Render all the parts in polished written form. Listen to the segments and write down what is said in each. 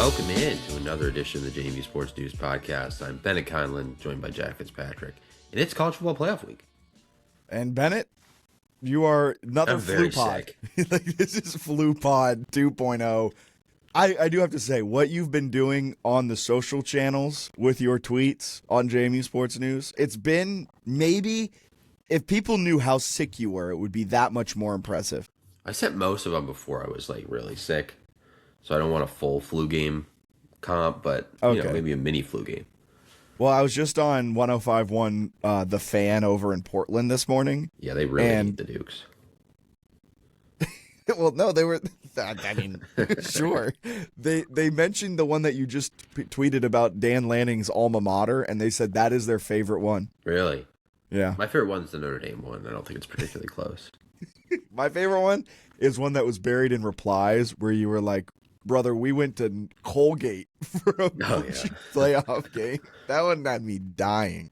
Welcome in to another edition of the JMU Sports News Podcast. I'm Bennett Conlon, joined by Jack Fitzpatrick, and it's college football playoff week. And Bennett, you are another flu pod. Like, this is flu pod 2.0. I do have to say, what you've been doing on the social channels with your tweets on JMU Sports News, it's been maybe, if people knew how sick you were, it would be that much more impressive. I sent most of them before I was like really sick, so I don't want a full flu game comp, but you know, maybe a mini flu game. Well, I was just on 105.1 The Fan over in Portland this morning. Yeah, they really need the Dukes. Well, no, they were. I mean, sure. They mentioned the one that you just tweeted about, Dan Lanning's alma mater, and they said that is their favorite one. Really? Yeah. My favorite one's the Notre Dame one. I don't think it's particularly close. My favorite one is one that was buried in replies where you were like, brother, we went to Colgate for a playoff game. That one had me dying.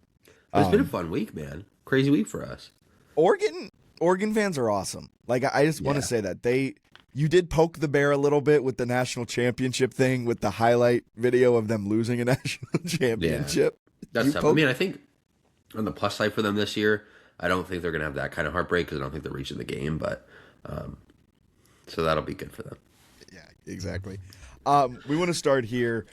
It's been a fun week, man. Crazy week for us. Oregon fans are awesome. Like, I just want to say that you did poke the bear a little bit with the national championship thing with the highlight video of them losing a national championship. Yeah. That's tough. I mean, I think on the plus side for them this year, I don't think they're going to have that kind of heartbreak because I don't think they're reaching the game. But so that'll be good for them. Yeah, exactly. We want to start here.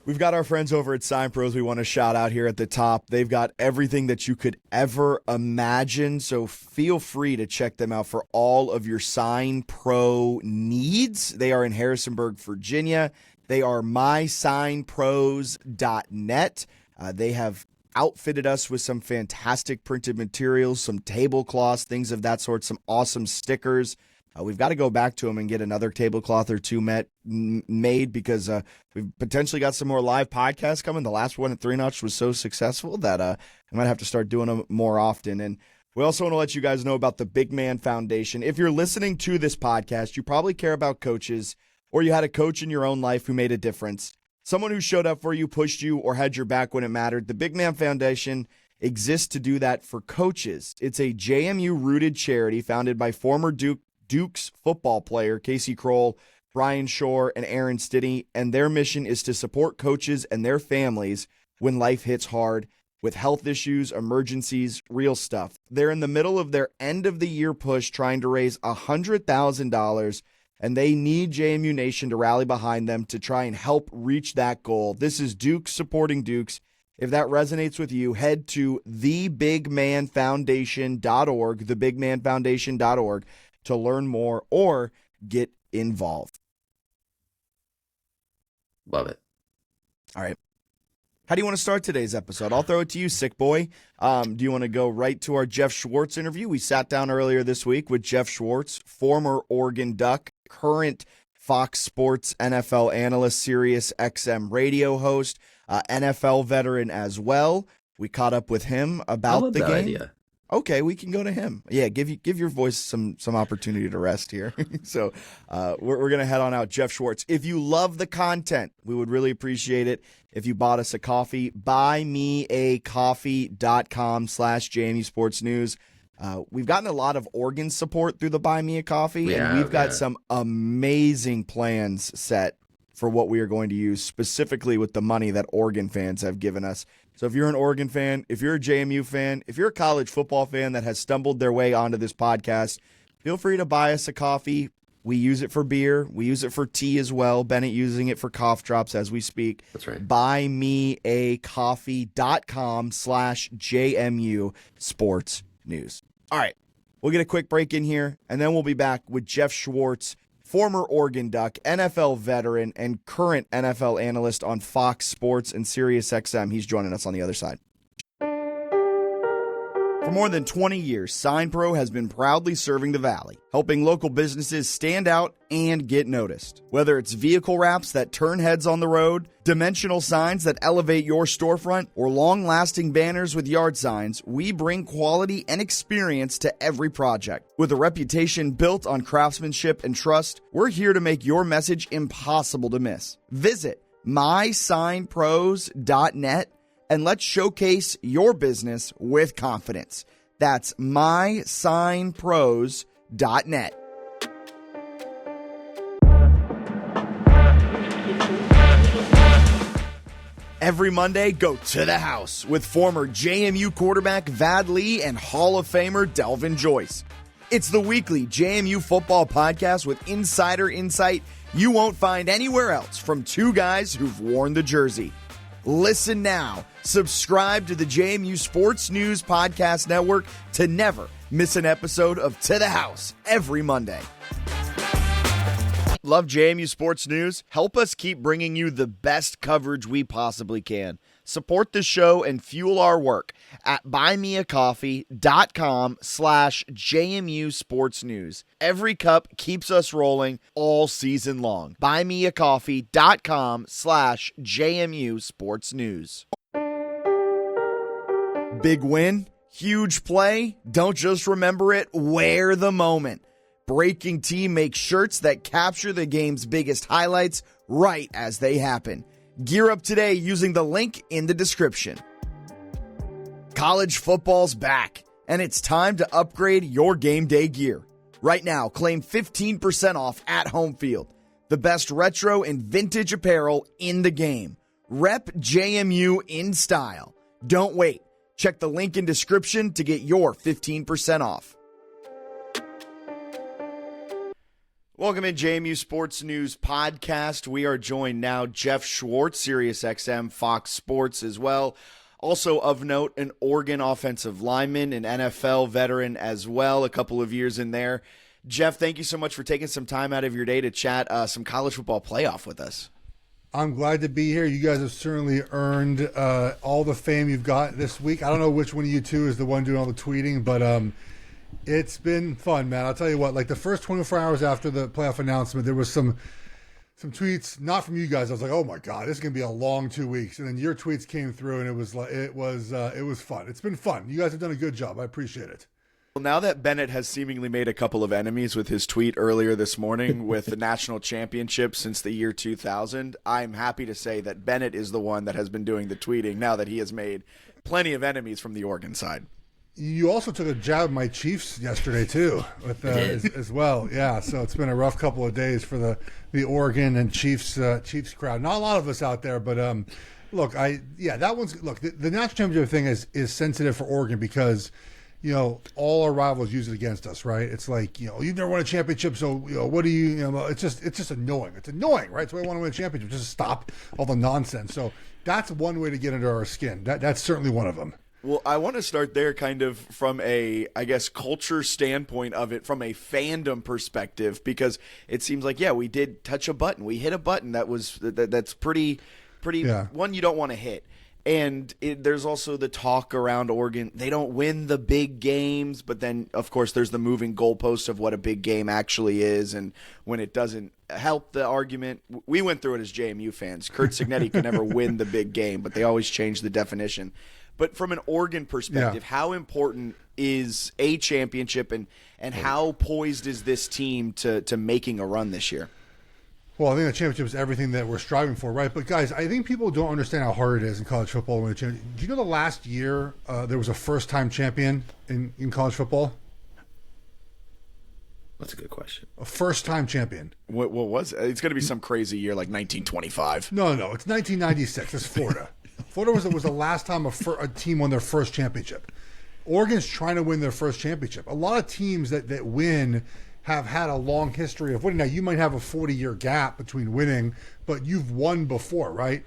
We've got our friends over at Sign Pros we want to shout out here at the top. They've got everything that you could ever imagine, so feel free to check them out for all of your Sign Pro needs. They are in Harrisonburg, Virginia. They are mysignpros.net. They have outfitted us with some fantastic printed materials, some tablecloths, things of that sort, some awesome stickers. We've got to go back to them and get another tablecloth or two made because we've potentially got some more live podcasts coming. The last one at 3 Notch was so successful that I might have to start doing them more often. And we also want to let you guys know about the Big Man Foundation. If you're listening to this podcast, you probably care about coaches, or you had a coach in your own life who made a difference. Someone who showed up for you, pushed you, or had your back when it mattered. The Big Man Foundation exists to do that for coaches. It's a JMU-rooted charity founded by former Duke's football player Casey Kroll, Brian Shore, and Aaron Chznney, and their mission is to support coaches and their families when life hits hard with health issues, emergencies, real stuff. They're in the middle of their end-of-the-year push trying to raise $100,000, and they need JMU Nation to rally behind them to try and help reach that goal. This is Dukes supporting Dukes. If that resonates with you, head to thebigmanfoundation.org, thebigmanfoundation.org, to learn more or get involved. Love it. All right. How do you want to start today's episode? I'll throw it to you, sick boy. Do you want to go right to our Jeff Schwartz interview? We sat down earlier this week with Jeff Schwartz, former Oregon Duck, current Fox Sports NFL analyst, Sirius XM radio host, NFL veteran as well. We caught up with him about the game. Idea. Okay, we can go to him. Yeah, give your voice some opportunity to rest here. So we're going to head on out. Jeff Schwartz, if you love the content, we would really appreciate it if you bought us a coffee. buymeacoffee.com/JMU Sports News. We've gotten a lot of Oregon support through the Buy Me a Coffee, and we've got some amazing plans set for what we are going to use, specifically with the money that Oregon fans have given us. So if you're an Oregon fan, if you're a JMU fan, if you're a college football fan that has stumbled their way onto this podcast, feel free to buy us a coffee. We use it for beer. We use it for tea as well. Bennett using it for cough drops as we speak. That's right. buymeacoffee.com/JMU Sports News. All right. We'll get a quick break in here, and then we'll be back with Jeff Schwartz, former Oregon Duck, NFL veteran, and current NFL analyst on Fox Sports and Sirius XM. He's joining us on the other side. For more than 20 years, SignPro has been proudly serving the Valley, helping local businesses stand out and get noticed. Whether it's vehicle wraps that turn heads on the road, dimensional signs that elevate your storefront, or long-lasting banners with yard signs, we bring quality and experience to every project. With a reputation built on craftsmanship and trust, we're here to make your message impossible to miss. Visit mysignpros.net and let's showcase your business with confidence. That's mysignpros.net. Every Monday, go to the house with former JMU quarterback Vad Lee and Hall of Famer Delvin Joyce. It's the weekly JMU football podcast with insider insight you won't find anywhere else from two guys who've worn the jersey. Listen now. Subscribe to the JMU Sports News Podcast Network to never miss an episode of To the House every Monday. Love JMU Sports News? Help us keep bringing you the best coverage we possibly can. Support the show and fuel our work at buymeacoffee.com/JMU Sports News. Every cup keeps us rolling all season long. Buymeacoffee.com/JMU Sports News. Big win? Huge play? Don't just remember it, wear the moment. Breaking Team makes shirts that capture the game's biggest highlights right as they happen. Gear up today using the link in the description. College football's back, and it's time to upgrade your game day gear. Right now, claim 15% off at Home Field. The best retro and vintage apparel in the game. Rep JMU in style. Don't wait. Check the link in description to get your 15% off. Welcome in JMU Sports News Podcast. We are joined now, Jeff Schwartz, Sirius XM, Fox Sports as well. Also of note, an Oregon offensive lineman, an NFL veteran as well, a couple of years in there. Jeff, thank you so much for taking some time out of your day to chat some college football playoff with us. I'm glad to be here. You guys have certainly earned all the fame you've got this week. I don't know which one of you two is the one doing all the tweeting, but it's been fun, man. I'll tell you what, like the first 24 hours after the playoff announcement, there was some tweets, not from you guys. I was like, oh my God, this is going to be a long 2 weeks. And then your tweets came through and it was fun. It's been fun. You guys have done a good job. I appreciate it. Well, now that Bennett has seemingly made a couple of enemies with his tweet earlier this morning with the national championship since the year 2000, I'm happy to say that Bennett is the one that has been doing the tweeting now that he has made plenty of enemies from the Oregon side. You also took a jab at my Chiefs yesterday too, with as well. Yeah, so it's been a rough couple of days for the Oregon and Chiefs crowd. Not a lot of us out there, but look, the national championship thing is sensitive for Oregon because all our rivals use it against us, right? It's like you've never won a championship, so what do you? It's just annoying. It's annoying, right? So I want to win a championship, just stop all the nonsense. So that's one way to get under our skin. That's certainly one of them. Well, I want to start there kind of from a, I guess, culture standpoint of it, from a fandom perspective, because it seems like, we did touch a button. We hit a button that's pretty one you don't want to hit. And there's also the talk around Oregon. They don't win the big games, but then, of course, there's the moving goalpost of what a big game actually is. And when it doesn't help the argument, we went through it as JMU fans. Chznney could never win the big game, but they always change the definition. But from an Oregon perspective, how important is a championship and how poised is this team to making a run this year? Well, I think the championship is everything that we're striving for, right? But, guys, I think people don't understand how hard it is in college football to win a championship. Do you know the last year there was a first-time champion in college football? That's a good question. A first-time champion. What was it? It's going to be some crazy year like 1925. No, it's 1996. It's Florida. Florida was the last time a team won their first championship. Oregon's trying to win their first championship. A lot of teams that win have had a long history of winning. Now, you might have a 40-year gap between winning, but you've won before, right?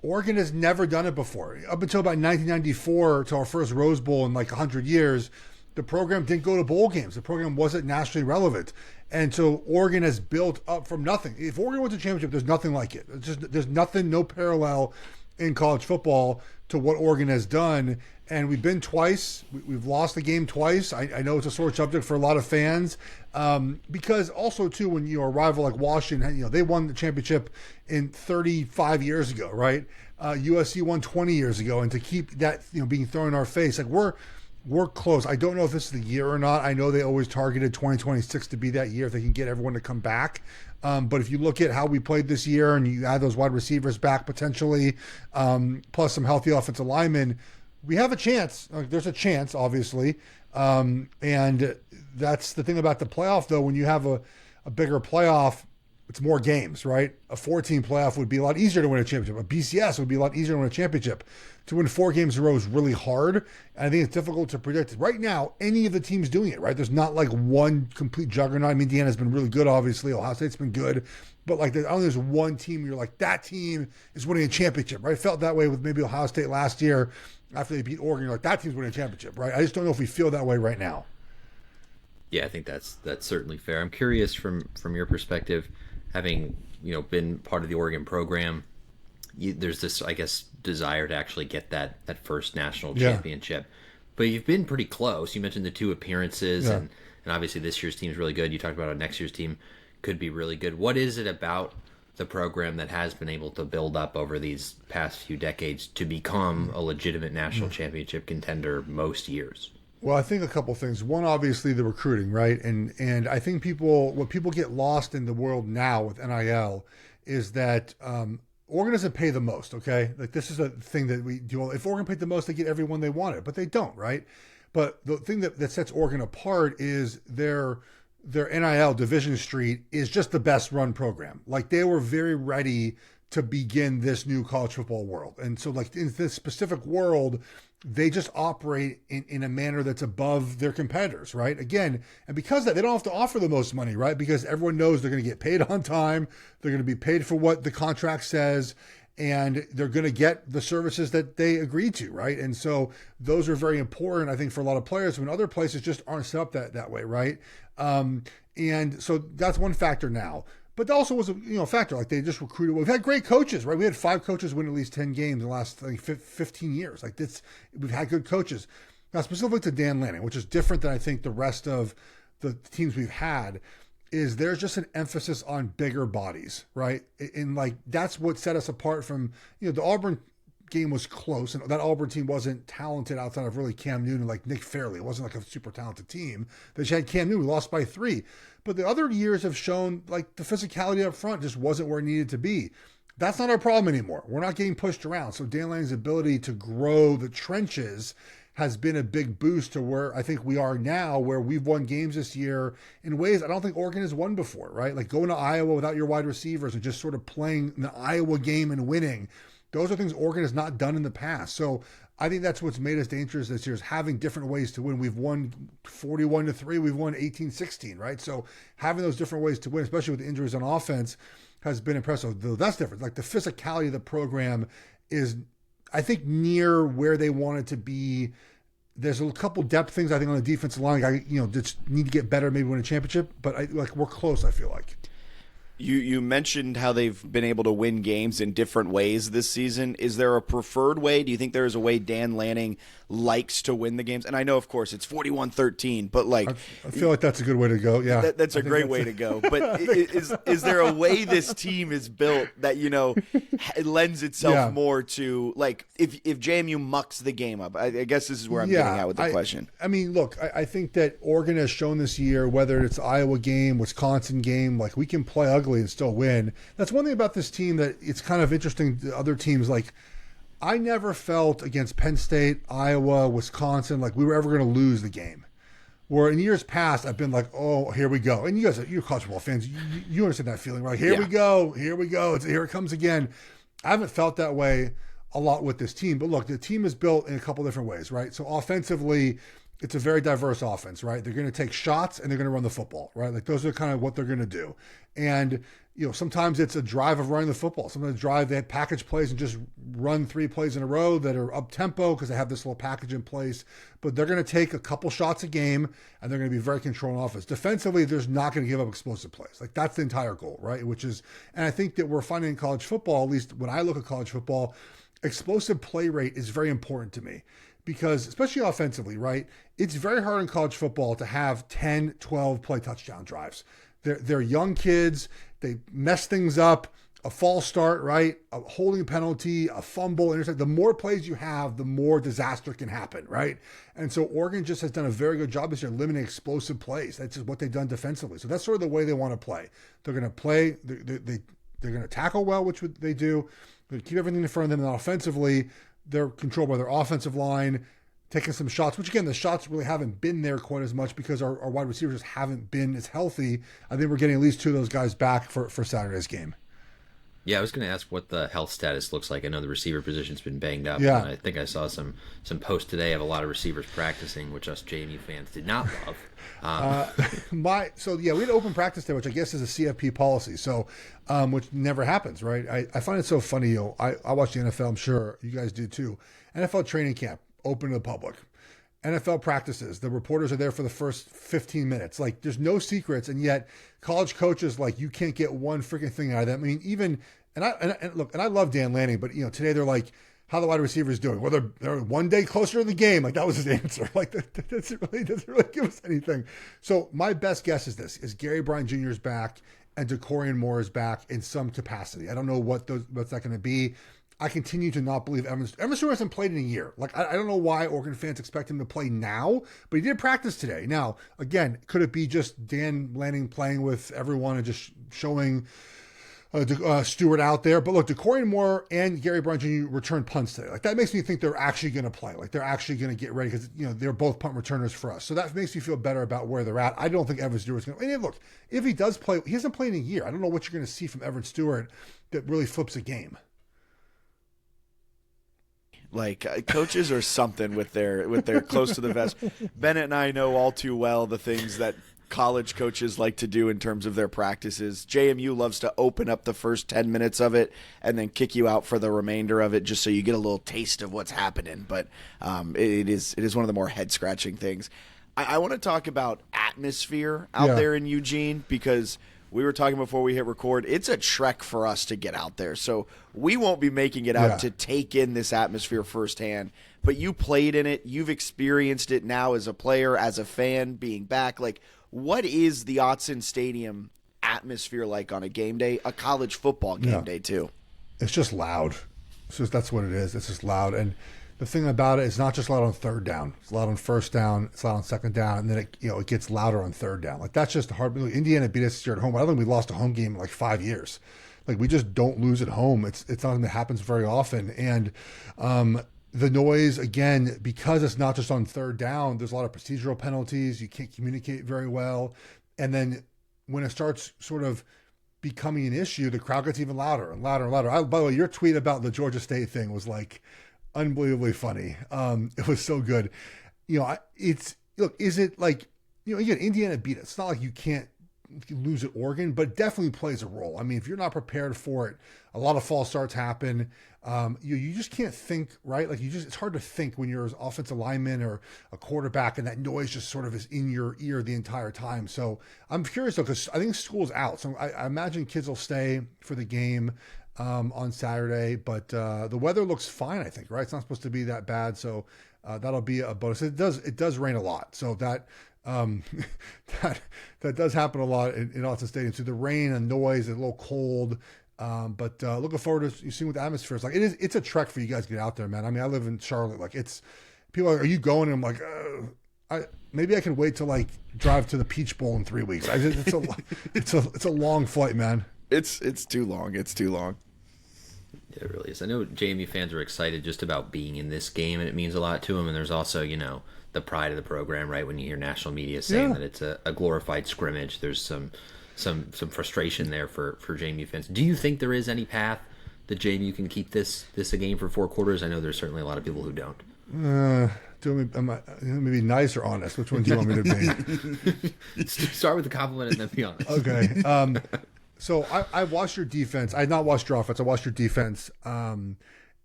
Oregon has never done it before. Up until about 1994, to our first Rose Bowl in like 100 years, the program didn't go to bowl games. The program wasn't nationally relevant. And so Oregon has built up from nothing. If Oregon wins a championship, there's nothing like it. There's nothing, no parallel in college football to what Oregon has done. And we've been twice. We've lost the game twice. I know it's a sore subject for a lot of fans because also, too, when you're a rival like Washington, they won the championship in 35 years ago, right? USC won 20 years ago. And to keep that being thrown in our face, like we're close. I don't know if this is the year or not. I know they always targeted 2026 to be that year if they can get everyone to come back. But if you look at how we played this year and you add those wide receivers back potentially, plus some healthy offensive linemen, we have a chance. There's a chance, obviously. And that's the thing about the playoff, though. When you have a bigger playoff, It's more games, right? A 4-team playoff would be a lot easier to win a championship. A BCS would be a lot easier to win a championship. To win 4 games in a row is really hard. And I think it's difficult to predict. Right now, any of the teams doing it, right? There's not like one complete juggernaut. I mean, Indiana's been really good, obviously. Ohio State's been good. But like, I don't think there's one team you're like, that team is winning a championship, right? Felt that way with maybe Ohio State last year after they beat Oregon. You're like, that team's winning a championship, right? I just don't know if we feel that way right now. Yeah, I think that's certainly fair. I'm curious from your perspective, having been part of the Oregon program, there's this, I guess, desire to actually get that first national championship. But you've been pretty close. You mentioned the 2 appearances, and obviously this year's team is really good. You talked about how next year's team could be really good. What is it about the program that has been able to build up over these past few decades to become a legitimate national championship contender most years? Well, I think a couple things. One, obviously, the recruiting, right? And I think what people get lost in the world now with NIL is that Oregon doesn't pay the most, okay? Like, this is a thing that we do. If Oregon paid the most, they get everyone they wanted, but they don't, right? But the thing that sets Oregon apart is their NIL, Division Street, is just the best run program. Like, they were very ready to begin this new college football world. And so, like, in this specific world, they just operate in a manner that's above their competitors, right? Again, and because of that, they don't have to offer the most money, right? Because everyone knows they're going to get paid on time. They're going to be paid for what the contract says, and they're going to get the services that they agreed to, right? And so those are very important, I think, for a lot of players when other places just aren't set up that way, right? And so that's one factor now. But that also was a factor. Like, they just recruited. We've had great coaches, right? We had 5 coaches win at least 10 games in the last 15 years. Like, this, we've had good coaches. Now, specifically to Dan Lanning, which is different than I think the rest of the teams we've had, is there's just an emphasis on bigger bodies, right? And like, that's what set us apart from the Auburn game was close, and that Auburn team wasn't talented outside of really Cam Newton and like Nick Fairley. It wasn't like a super talented team. They just had Cam Newton. We lost by 3. But the other years have shown like the physicality up front just wasn't where it needed to be. That's not our problem anymore. We're not getting pushed around. So Dan Lanning's ability to grow the trenches has been a big boost to where I think we are now, where we've won games this year in ways I don't think Oregon has won before, right? Like going to Iowa without your wide receivers and just sort of playing the Iowa game and winning. Those are things Oregon has not done in the past. So I think that's what's made us dangerous this year, is having different ways to win. We've won 41-3. We've won 18-16, right? So having those different ways to win, especially with the injuries on offense, has been impressive. Though that's different. Like, the physicality of the program is, I think, near where they want it to be. There's a couple depth things I think on the defensive line. Just need to get better, maybe win a championship. But we're close, I feel like. You mentioned how they've been able to win games in different ways this season. Is there a preferred way? Do you think there is a way Dan Lanning likes to win the games? And I know, of course, it's 41-13, but like, I feel like that's a good way to go. Yeah, that's a great way to go. But is there a way this team is built that it lends itself more to, like, if JMU mucks the game up? I guess this is where I'm getting at with the question. I mean, look, I think that Oregon has shown this year, whether it's Iowa game, Wisconsin game, like, we can play ugly and still win. That's one thing about this team that it's kind of interesting to other teams. Like, I never felt against Penn State, Iowa, Wisconsin, like we were ever going to lose the game. Where in years past, I've been like, oh, here we go. And you guys, you're college football fans, you understand that feeling, right? Here we go. Here it comes again. I haven't felt that way a lot with this team. But look, the team is built in a couple different ways, right? So offensively, it's a very diverse offense, right? They're going to take shots and they're going to run the football, right? Like, those are kind of what they're going to do. And, sometimes it's a drive of running the football. Sometimes they have package plays and just run 3 plays in a row that are up tempo because they have this little package in place. But they're going to take a couple shots a game and they're going to be very controlled on offense. Defensively, there's not going to give up explosive plays. Like, that's the entire goal, right? And I think that we're finding in college football, at least when I look at college football, explosive play rate is very important to me. Because, especially offensively, right, it's very hard in college football to have 10, 12 play touchdown drives. They're young kids. They mess things up. A false start, right, a holding penalty, a fumble, intercept. The more plays you have, the more disaster can happen, right? And so Oregon just has done a very good job this year limiting explosive plays. That's just what they've done defensively. So that's sort of the way they want to play. They're going to play. They're going to tackle well, which they do. They keep everything in front of them. And offensively, they're controlled by their offensive line. taking some shots, which again, the shots really haven't been there quite as much because our wide receivers just haven't been as healthy. I think we're getting at least 2 of those guys back for Saturday's game. Yeah, I was going to ask what the health status looks like. I know the receiver position's been banged up. Yeah. And I think I saw some posts today of a lot of receivers practicing, which us JMU fans did not love. We had open practice day, which I guess is a CFP policy, so which never happens, right? I find it so funny. I watch the NFL. I'm sure you guys do too. NFL training camp open to the public. NFL practices, the reporters are there for the first 15 minutes. Like, there's no secrets, and yet college coaches, like, you can't get one freaking thing out of them. I mean, even and I love Dan Lanning, but today they're like, how the wide receivers doing? Well, they're one day closer to the game. Like, that was his answer. Like, that doesn't really give us anything. So my best guess is this: is Gary Bryant Jr. is back and DeCorian Moore is back in some capacity. I don't know what's that going to be. I continue to not believe Evan Stewart hasn't played in a year. Like, I don't know why Oregon fans expect him to play now, but he did practice today. Now, again, could it be just Dan Lanning playing with everyone and just showing Stewart out there? But look, DeCorian Moore and Gary Bryant Jr. returned punts today. Like, that makes me think they're actually going to play. Like, they're actually going to get ready because, they're both punt returners for us. So that makes me feel better about where they're at. I don't think Evan Stewart's going to. And look, if he does play, he hasn't played in a year. I don't know what you're going to see from Evan Stewart that really flips a game. Like, coaches or something with their close to the vest. Bennett and I know all too well the things that college coaches like to do in terms of their practices. JMU loves to open up the first 10 minutes of it and then kick you out for the remainder of it just so you get a little taste of what's happening. But it is one of the more head-scratching things. I want to talk about atmosphere out there in Eugene, because we were talking before we hit record. It's a trek for us to get out there. So we won't be making it out to take in this atmosphere firsthand. But you played in it. You've experienced it now as a player, as a fan, being back. Like, what is the Autzen Stadium atmosphere like on a game day, a college football game day too? It's just loud. That's what it is. It's just loud. And the thing about it is not just loud on third down. It's loud on first down. It's loud on second down, and then it gets louder on third down. Like, that's just hard. Indiana beat us here at home. I don't think we lost a home game in like 5 years. Like, we just don't lose at home. It's not something that happens very often. And the noise, again, because it's not just on third down, there's a lot of procedural penalties. You can't communicate very well. And then when it starts sort of becoming an issue, the crowd gets even louder and louder and louder. By the way, your tweet about the Georgia State thing was like unbelievably funny. It was so good. Is it like, again, Indiana beat it. It's not like you can't lose at Oregon, but it definitely plays a role. I mean, if you're not prepared for it, a lot of false starts happen. You just can't think, right? Like, it's hard to think when you're an offensive lineman or a quarterback and that noise just sort of is in your ear the entire time. So I'm curious though, because I think school's out. So I imagine kids will stay for the game on Saturday, but the weather looks fine, I think, right? It's not supposed to be that bad. So that'll be a bonus. It does rain a lot. So that does happen a lot in Autzen Stadium. So the rain and noise, a little cold, but looking forward to seeing what the atmosphere is like. It's a trek for you guys to get out there, man. I mean, I live in Charlotte. Like, it's people are you going? And I'm like, maybe I can wait to like drive to the Peach Bowl in 3 weeks. It's a long flight, man. It's too long. It's too long. Yeah, it really is. I know JMU fans are excited just about being in this game, and it means a lot to them. And there's also, the pride of the program, right? When you hear national media saying that it's a glorified scrimmage, there's some frustration there for JMU fans. Do you think there is any path that JMU can keep this a game for 4 quarters? I know there's certainly a lot of people who don't. Do me be nice or honest? Which one do you want me to be? Start with the compliment and then be honest. Okay. So I watched your defense. I had not watched your offense. I watched your defense.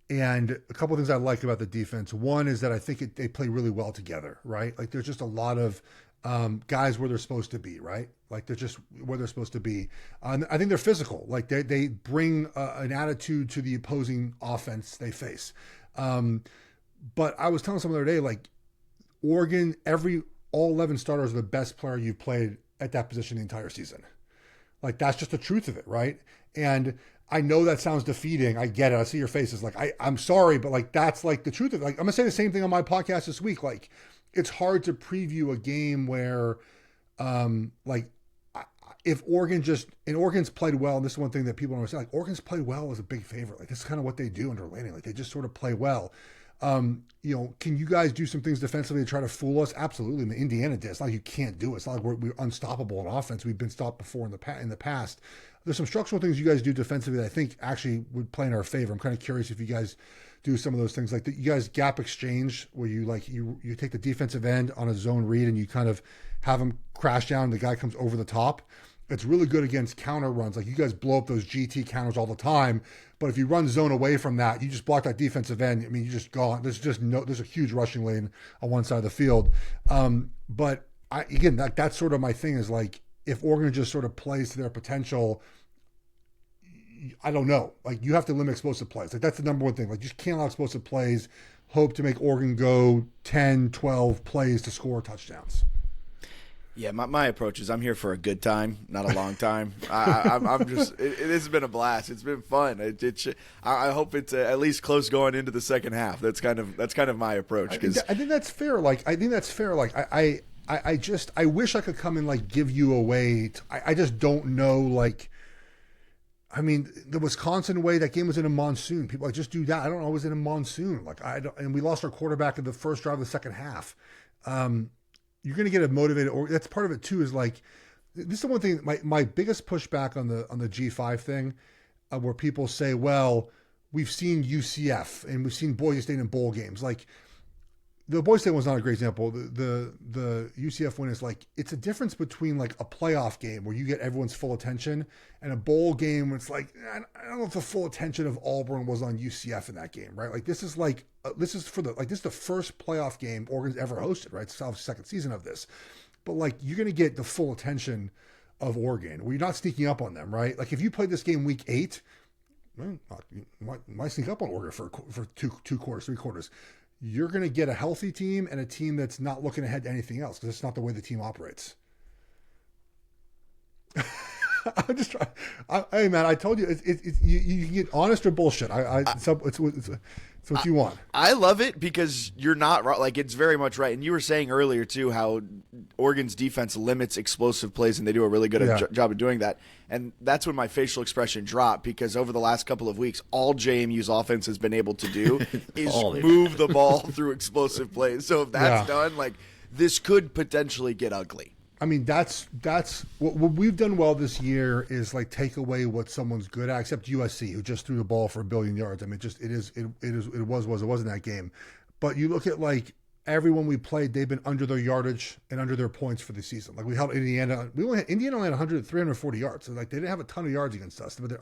And a couple of things I like about the defense. One is that I think they play really well together, right? Like, there's just a lot of guys where they're supposed to be, right? Like, they're just where they're supposed to be. I think they're physical. Like, they bring an attitude to the opposing offense they face. But I was telling someone the other day, like, Oregon, all 11 starters are the best player you've played at that position the entire season. Like, that's just the truth of it, right? And I know that sounds defeating. I get it. I see your faces. Like, I'm sorry, but like, that's like the truth of it. Like, I'm gonna say the same thing on my podcast this week. Like, it's hard to preview a game where, if Oregon's played well, and this is one thing that people don't understand, like, Oregon's played well as a big favorite. Like, this is kind of what they do under Lanning. Like, they just sort of play well. Can you guys do some things defensively to try to fool us? Absolutely. I mean, Indiana did. It's not like you can't do it. It's not like we're unstoppable in offense. We've been stopped before in the past. There's some structural things you guys do defensively that I think actually would play in our favor. I'm kind of curious if you guys do some of those things, like you guys gap exchange where you take the defensive end on a zone read and you kind of have him crash down. The guy comes over the top. It's really good against counter runs. Like you guys blow up those GT counters all the time. But if you run zone away from that, you just block that defensive end. I mean, you just gone. There's a huge rushing lane on one side of the field. But that's sort of my thing is like, if Oregon just sort of plays to their potential, I don't know. Like you have to limit explosive plays. Like that's the number one thing. Like you just can't allow explosive plays. Hope to make Oregon go 10, 12 plays to score touchdowns. Yeah, my approach is I'm here for a good time, not a long time. I'm just it has been a blast. It's been fun. I hope it's at least close going into the second half. That's kind of my approach. I think that's fair. I wish I could come and like give you away. I just don't know. Like, I mean, the Wisconsin way, that game was in a monsoon. People like just do that. I don't know. It was in a monsoon. Like and we lost our quarterback in the first drive of the second half. You're going to get a motivated, or that's part of it too, is like, this is the one thing, my biggest pushback on the G5 thing, where people say, well, we've seen UCF and we've seen Boise State in bowl games. Like, the Boise State one's not a great example. The UCF one is like, it's a difference between like a playoff game where you get everyone's full attention and a bowl game where it's like, I don't know if the full attention of Auburn was on UCF in that game, right? Like this is this is the first playoff game Oregon's ever hosted, right? It's the second season of this, but like you're going to get the full attention of Oregon where you're not sneaking up on them, right? Like if you played this game week 8, well, you might sneak up on Oregon for two quarters, 3 quarters. You're going to get a healthy team and a team that's not looking ahead to anything else because it's not the way the team operates. I'm just trying. Hey, man, I told you, you can get honest or bullshit. It's what you want. I love it because you're not right. Like, it's very much right. And you were saying earlier, too, how Oregon's defense limits explosive plays, and they do a really good job of doing that. And that's when my facial expression dropped, because over the last couple of weeks, all JMU's offense has been able to do is move the ball through explosive plays. So if that's done, like, this could potentially get ugly. I mean, that's what we've done well this year is like take away what someone's good at, except USC, who just threw the ball for 1 billion yards. I mean, it wasn't that game. But you look at like everyone we played, they've been under their yardage and under their points for the season. Like we held Indiana. Indiana only had 340 yards. So like they didn't have a ton of yards against us. But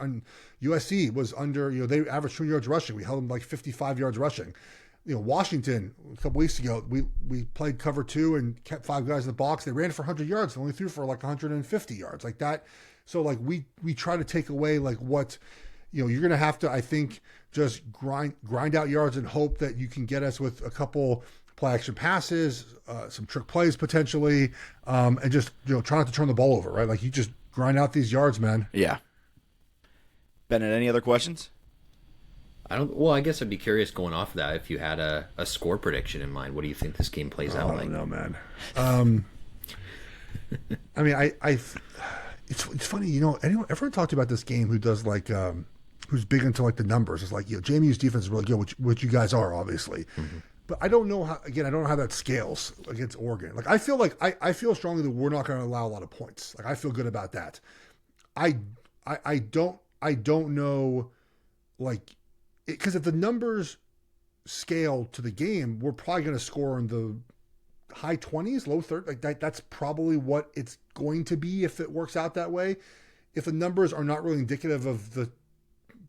USC was under, they averaged 2 yards rushing. We held them like 55 yards rushing. Washington, a couple weeks ago, we played cover 2 and kept 5 guys in the box. They ran for 100 yards. They only threw for like 150 yards like that. So like we try to take away like what, you're going to have to, I think, just grind out yards and hope that you can get us with a couple play action passes, some trick plays potentially, and just, try not to turn the ball over, right? Like you just grind out these yards, man. Yeah. Bennett, any other questions? I guess I'd be curious going off of that if you had a score prediction in mind. What do you think this game plays out like? I don't know, man. I mean, it's funny, everyone talked about this game who does like, who's big into like the numbers. It's like, JMU's defense is really good, which you guys are obviously. Mm-hmm. But I don't know how that scales against Oregon. Like, I feel strongly that we're not going to allow a lot of points. Like, I feel good about that. I don't know, like, because if the numbers scale to the game, we're probably going to score in the high 20s, low 30s. Like that's probably what it's going to be if it works out that way. If the numbers are not really indicative of the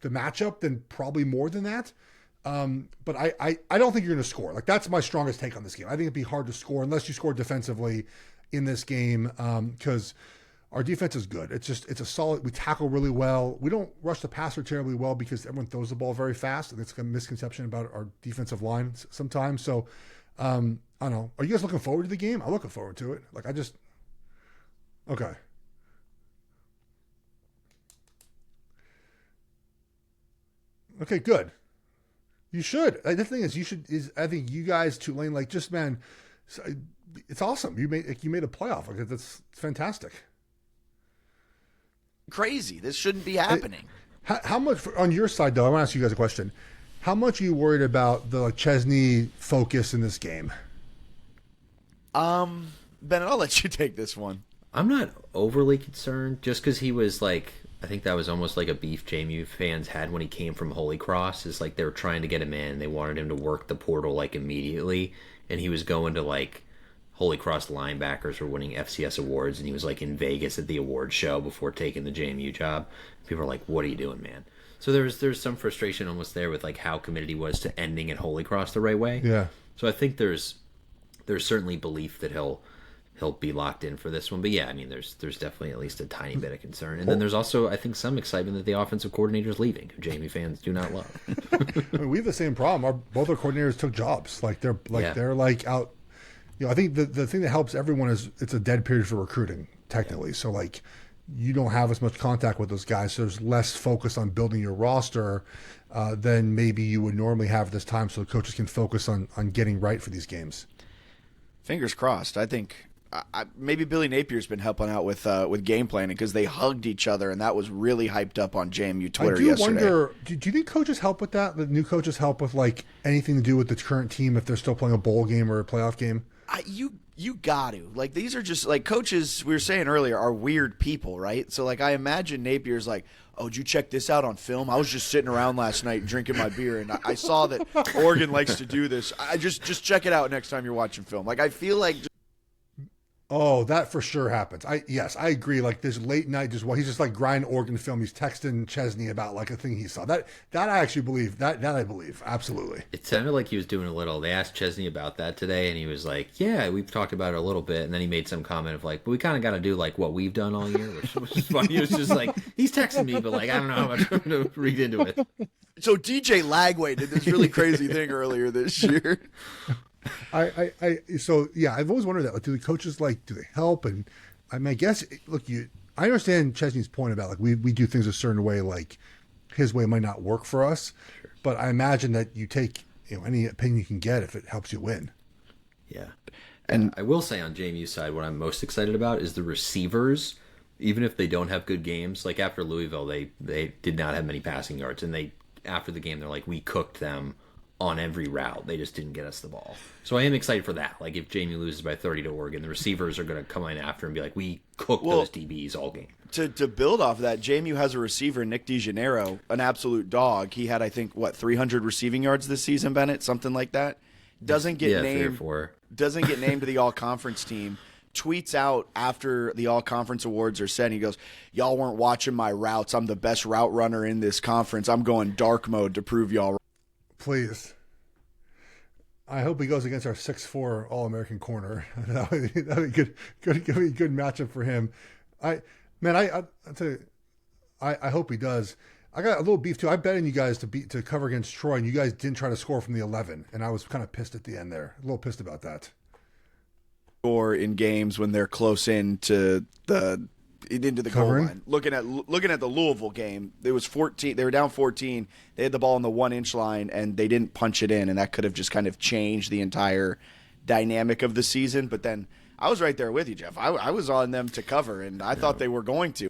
matchup, then probably more than that. But I don't think you're going to score. Like that's my strongest take on this game. I think it'd be hard to score unless you score defensively in this game, because our defense is good. It's a solid. We tackle really well. We don't rush the passer terribly well because everyone throws the ball very fast, and it's a misconception about our defensive line sometimes. So, I don't know. Are you guys looking forward to the game? I'm looking forward to it. Like okay. Okay, good. You should. The thing is, I think you guys, Tulane, like just man, it's awesome. You made a playoff. Like it's fantastic. Crazy. This shouldn't be happening. How much on your side though? I want to ask you guys a question. How much are you worried about the Chznney focus in this game? Bennett, I'll let you take this one. I'm not overly concerned, just because he was like, I think that was almost like a beef JMU fans had when he came from Holy Cross. Is like they were trying to get him in. They wanted him to work the portal like immediately, and he was going to like Holy Cross linebackers were winning FCS awards, and he was like in Vegas at the award show before taking the JMU job. People are like, "What are you doing, man?" So there's some frustration almost there with like how committed he was to ending at Holy Cross the right way. Yeah. So I think there's certainly belief that he'll be locked in for this one. But yeah, I mean, there's definitely at least a tiny bit of concern. And then there's also, I think, some excitement that the offensive coordinator is leaving, who JMU fans do not love. I mean, we have the same problem. Both our coordinators took jobs. They're out. I think the thing that helps everyone is it's a dead period for recruiting, technically. So like you don't have as much contact with those guys. So there's less focus on building your roster than maybe you would normally have this time, so the coaches can focus on getting right for these games. Fingers crossed. I think maybe Billy Napier's been helping out with game planning, because they hugged each other, and that was really hyped up on JMU Twitter yesterday. Wonder, do you think coaches help with that? The new coaches help with like anything to do with the current team if they're still playing a bowl game or a playoff game? You got to. Like, these are just, like, coaches, we were saying earlier, are weird people, right? So, like, I imagine Napier's like, oh, did you check this out on film? I was just sitting around last night drinking my beer, and I saw that Oregon likes to do this. I just check it out next time you're watching film. Like, I feel like... Oh, that for sure happens. I agree. Like this late night, he's just like grinding Oregon film. He's texting Chznney about like a thing he saw. That I actually believe. That I believe absolutely. It sounded like he was doing a little. They asked Chznney about that today, and he was like, "Yeah, we've talked about it a little bit." And then he made some comment of like, "But we kind of got to do like what we've done all year," which is funny. It was just like he's texting me, but like I don't know how much I'm going to read into it. So DJ Lagway did this really crazy thing earlier this year. I've always wondered that. Like, do the coaches do they help? And I mean, I guess I understand Chesney's point about like we do things a certain way, like his way might not work for us, sure. But I imagine that you take any opinion you can get if it helps you win. Yeah, and I will say on JMU's side, what I'm most excited about is the receivers. Even if they don't have good games, like after Louisville, they did not have many passing yards, and after the game they're like, we cooked them on every route. They just didn't get us the ball. So I am excited for that. Like if JMU loses by 30 to Oregon, the receivers are going to come in after and be like, we cooked those DBs all game. To build off of that, JMU has a receiver, Nick DeGennaro, an absolute dog. He had, I think, 300 receiving yards this season, Bennett, something like that. Doesn't get named. 3 or 4. Doesn't get named to the all-conference team. Tweets out after the all-conference awards are said. He goes, y'all weren't watching my routes. I'm the best route runner in this conference. I'm going dark mode to prove y'all. Please. I hope he goes against our 6'4" All-American corner. That'd be good matchup for him. I tell you, I hope he does. I got a little beef too. I bet on you guys to cover against Troy, and you guys didn't try to score from the 11, and I was kind of pissed at the end there. A little pissed about that. Or in games when they're close into the goal line. Looking at the Louisville game, it was 14. They were down 14. They had the ball on the 1-inch line, and they didn't punch it in, and that could have just kind of changed the entire dynamic of the season. But then I was right there with you, Jeff. I was on them to cover, and I thought they were going to.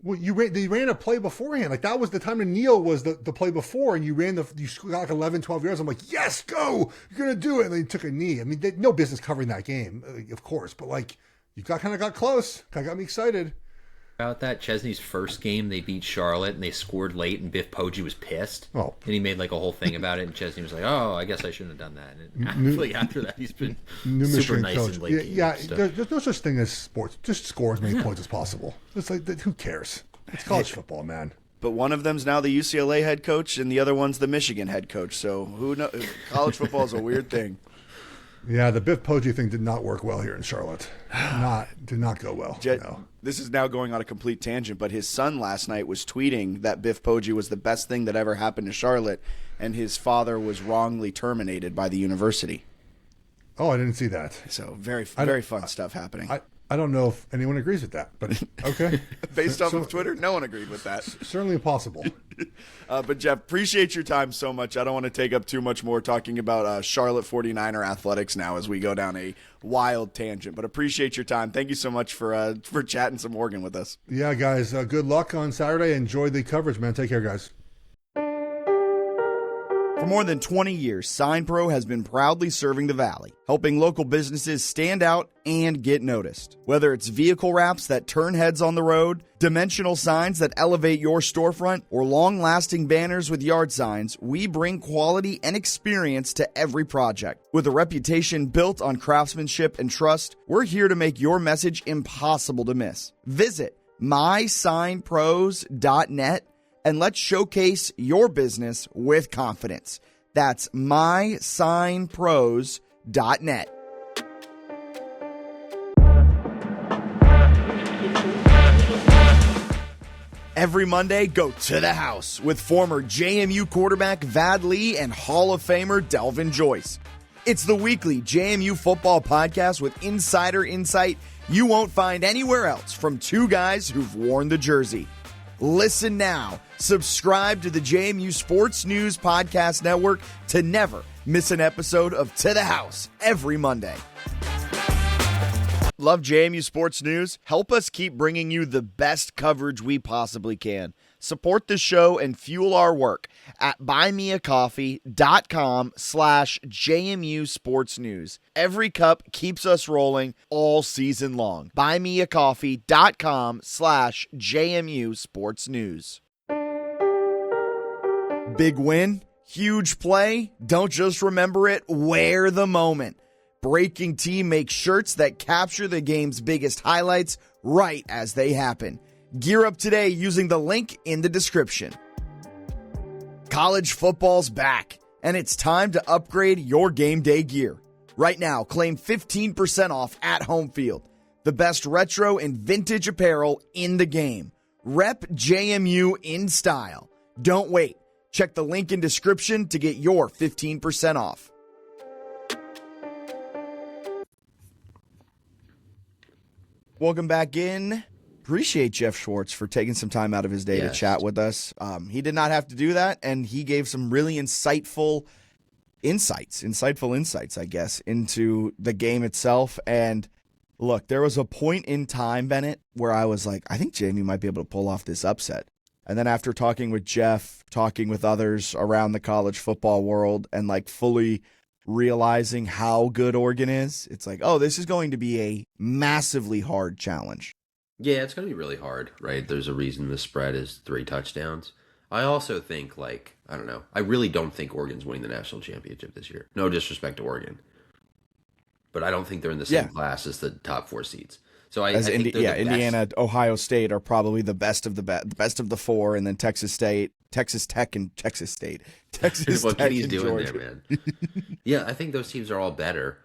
Well, they ran a play beforehand. Like that was the time to kneel was the play before, and you got like 11, 12 yards. I'm like, yes, go! You're gonna do it. And then you took a knee. I mean, they had no business covering that game, of course, but like. You kind of got close. Kind of got me excited. About that, Chesney's first game, they beat Charlotte, and they scored late, and Biff Poggi was pissed. Oh. And he made like a whole thing about it, and Chesney was like, oh, I guess I shouldn't have done that. And after that, he's been super nice coach. in late games. Yeah, there's no such thing as sports. Just score as many points as possible. It's like, who cares? It's college football, man. But one of them's now the UCLA head coach, and the other one's the Michigan head coach. So who knows? College football is a weird thing. Yeah, the Biff Poggi thing did not work well here in Charlotte. Did not go well. No. This is now going on a complete tangent, but his son last night was tweeting that Biff Poggi was the best thing that ever happened to Charlotte, and his father was wrongly terminated by the university. Oh, I didn't see that. So very fun stuff happening. I don't know if anyone agrees with that, but okay. Based off of Twitter, no one agreed with that. Certainly impossible. But Jeff, appreciate your time so much. I don't want to take up too much more talking about Charlotte 49er athletics now as we go down a wild tangent. But appreciate your time. Thank you so much for chatting some Oregon with us. Yeah, guys. Good luck on Saturday. Enjoy the coverage, man. Take care, guys. For more than 20 years, SignPro has been proudly serving the Valley, helping local businesses stand out and get noticed. Whether it's vehicle wraps that turn heads on the road, dimensional signs that elevate your storefront, or long-lasting banners with yard signs, we bring quality and experience to every project. With a reputation built on craftsmanship and trust, we're here to make your message impossible to miss. Visit mysignpros.net and let's showcase your business with confidence. That's mysignpros.net. Every Monday, go to the house with former JMU quarterback Vad Lee and Hall of Famer Delvin Joyce. It's the weekly JMU football podcast with insider insight you won't find anywhere else from two guys who've worn the jersey. Listen now. Subscribe to the JMU Sports News Podcast Network to never miss an episode of To the House every Monday. Love JMU Sports News? Help us keep bringing you the best coverage we possibly can. Support the show and fuel our work at buymeacoffee.com/JMU Sports News. Every cup keeps us rolling all season long. Buymeacoffee.com/JMU Sports News. Big win, huge play. Don't just remember it, wear the moment. Breaking Team makes shirts that capture the game's biggest highlights right as they happen. Gear up today using the link in the description. College football's back, and it's time to upgrade your game day gear. Right now, claim 15% off at Home Field. The best retro and vintage apparel in the game. Rep JMU in style. Don't wait. Check the link in description to get your 15% off. Welcome back in. Appreciate Jeff Schwartz for taking some time out of his day to chat with us. He did not have to do that, and he gave some really insightful insights, I guess, into the game itself. And look, there was a point in time, Bennett, where I was like, I think JMU might be able to pull off this upset. And then after talking with Jeff, talking with others around the college football world, and like fully realizing how good Oregon is, it's like, oh, this is going to be a massively hard challenge. Yeah, it's going to be really hard, right? There's a reason the spread is 3 touchdowns. I also think, I don't know. I really don't think Oregon's winning the national championship this year. No disrespect to Oregon. But I don't think they're in the same class as the top 4 seeds. So I think Indiana, Ohio State are probably the best of the best of the 4, and then Texas State, Texas Tech, and Texas State. Texas what Tech he's and doing Georgia. there, man. Yeah, I think those teams are all better.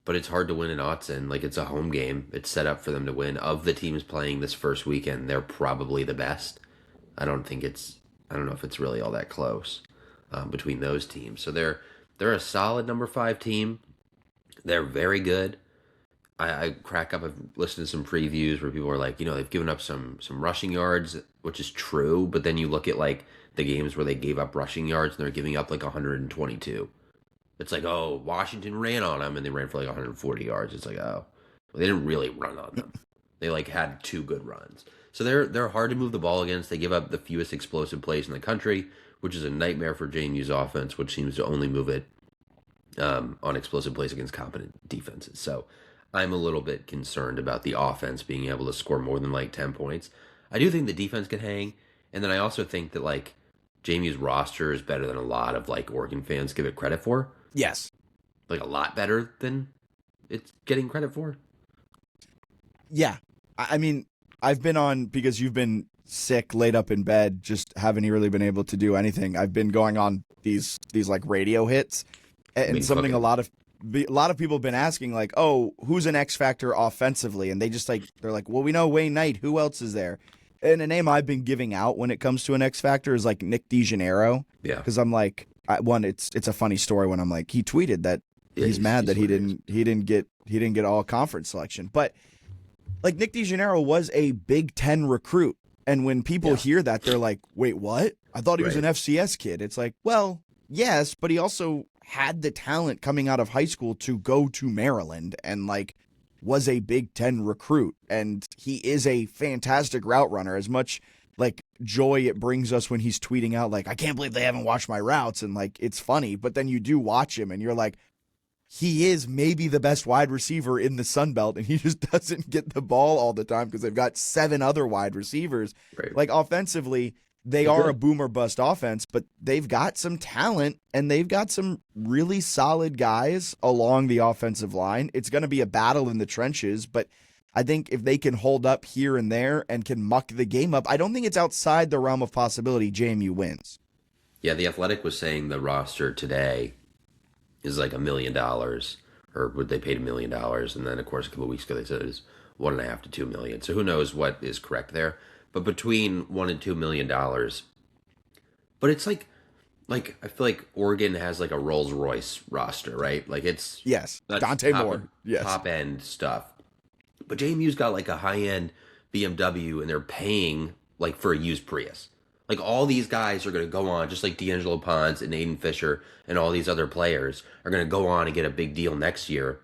But it's hard to win in Autzen. Like, it's a home game. It's set up for them to win. Of the teams playing this first weekend, they're probably the best. I don't know if it's really all that close between those teams. So they're a solid number 5 team. They're very good. I crack up. I've listened to some previews where people are like, they've given up some rushing yards, which is true. But then you look at like the games where they gave up rushing yards and they're giving up like 122. It's like, oh, Washington ran on them and they ran for like 140 yards. It's like, oh, well, they didn't really run on them. They like had 2 good runs. So they're hard to move the ball against. They give up the fewest explosive plays in the country, which is a nightmare for JMU's offense, which seems to only move it on explosive plays against competent defenses. So I'm a little bit concerned about the offense being able to score more than like 10 points. I do think the defense can hang. And then I also think that like JMU's roster is better than a lot of like Oregon fans give it credit for. Yes. Like a lot better than it's getting credit for. Yeah. I mean, I've been on, because you've been sick, laid up in bed, just haven't really been able to do anything. I've been going on these like radio hits, and something a lot of people have been asking, like, oh, who's an X factor offensively? And they're like, well, we know Wayne Knight. Who else is there? And a name I've been giving out when it comes to an X factor is like Nick DeGennaro. Yeah. Because I'm like, it's a funny story when I'm like, he tweeted that he's mad that he didn't get all conference selection, but like Nick DeGennaro was a Big Ten recruit. And when people hear that, they're like, wait, what? I thought he was an FCS kid. It's like, well, yes, but he also had the talent coming out of high school to go to Maryland and like was a Big Ten recruit. And he is a fantastic route runner. As much like joy it brings us when he's tweeting out like, I can't believe they haven't watched my routes, and like it's funny, but then you do watch him and you're like, he is maybe the best wide receiver in the Sun Belt, and he just doesn't get the ball all the time because they've got 7 other wide receivers. Right. Like offensively, they are a boomer bust offense, but they've got some talent and they've got some really solid guys along the offensive line. It's going to be a battle in the trenches, but I think if they can hold up here and there and can muck the game up, I don't think it's outside the realm of possibility JMU wins. Yeah, The Athletic was saying the roster today is like $1 million, or would they paid $1 million? And then, of course, a couple of weeks ago they said it was $1.5 to $2 million. So who knows what is correct there? But between $1 and $2 million, but it's like I feel like Oregon has like a Rolls Royce roster, right? Like it's Dante Moore, top end stuff. But JMU's got like a high end BMW, and they're paying like for a used Prius. Like all these guys are going to go on, just like D'Angelo Pons and Aiden Fisher and all these other players are going to go on and get a big deal next year.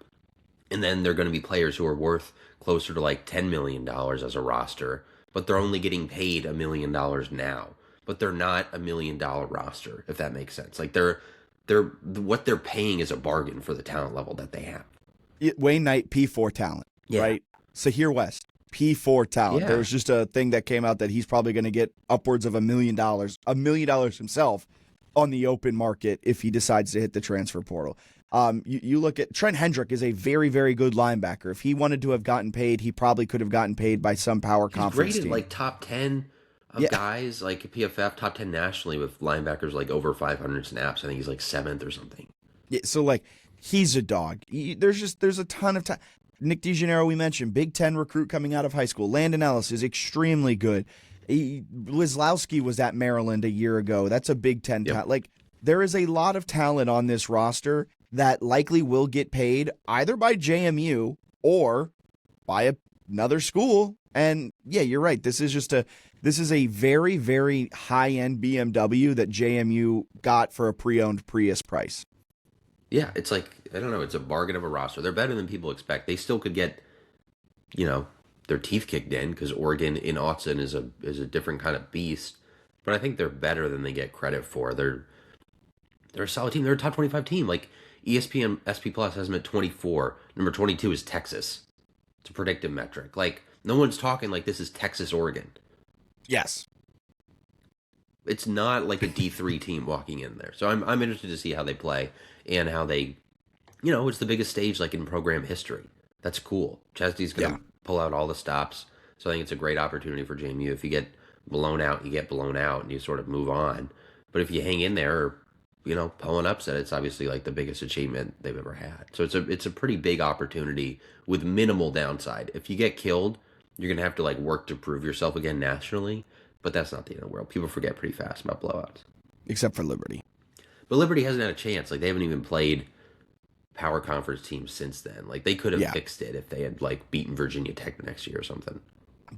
And then they're going to be players who are worth closer to like $10 million as a roster, but they're only getting paid $1 million now. But they're not $1 million roster, if that makes sense. Like they're what they're paying is a bargain for the talent level that they have. Wayne Knight, P4 talent, right? Sahir West, P4 talent. Yeah. There was just a thing that came out that he's probably going to get upwards of $1 million himself on the open market if he decides to hit the transfer portal. You look at Trent Hendrick is a very, very good linebacker. If he wanted to have gotten paid, he probably could have gotten paid by some power conference rated team. Like top 10 of guys, like PFF, top 10 nationally with linebackers like over 500 snaps. I think he's like 7th or something. Yeah, so like he's a dog. There's a ton of time. Nick DeGennaro, we mentioned, Big Ten recruit coming out of high school. Landon Ellis is extremely good. Wizlowski was at Maryland a year ago. That's a Big Ten talent. Like there is a lot of talent on this roster that likely will get paid either by JMU or by another school. And yeah, you're right. This is a very, very high-end BMW that JMU got for a pre-owned Prius price. Yeah, it's like, I don't know, it's a bargain of a roster. They're better than people expect. They still could get, their teeth kicked in because Oregon in Autzen is a different kind of beast. But I think they're better than they get credit for. They're a solid team. They're a top 25 team. Like ESPN SP Plus has them at 24. Number 22 is Texas. It's a predictive metric. Like no one's talking like this is Texas, Oregon. Yes. It's not like a D3 team walking in there. So I'm interested to see how they play and how they, it's the biggest stage like in program history. That's cool. Chznney's going to pull out all the stops. So I think it's a great opportunity for JMU. If you get blown out, you get blown out and you sort of move on. But if you hang in there, pull an upset, it's obviously like the biggest achievement they've ever had. So it's a pretty big opportunity with minimal downside. If you get killed, you're going to have to like work to prove yourself again nationally. But that's not the end of the world. People forget pretty fast about blowouts. Except for Liberty. But Liberty hasn't had a chance. Like, they haven't even played power conference teams since then. Like, they could have fixed it if they had, like, beaten Virginia Tech the next year or something.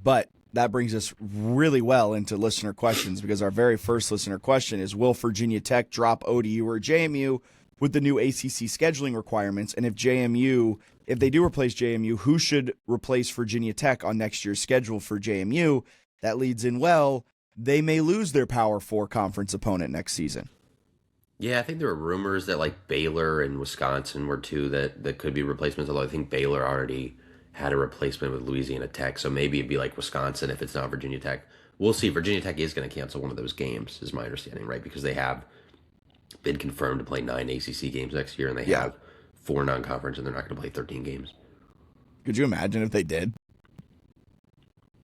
But that brings us really well into listener questions because our very first listener question is, will Virginia Tech drop ODU or JMU with the new ACC scheduling requirements? And if they do replace JMU, who should replace Virginia Tech on next year's schedule for JMU? That leads in well, they may lose their Power 4 conference opponent next season. Yeah, I think there were rumors that like Baylor and Wisconsin were two that could be replacements, although I think Baylor already had a replacement with Louisiana Tech, so maybe it'd be like Wisconsin if it's not Virginia Tech. We'll see. Virginia Tech is going to cancel one of those games, is my understanding, right? Because they have been confirmed to play 9 ACC games next year, and they have 4 non-conference, and they're not going to play 13 games. Could you imagine if they did?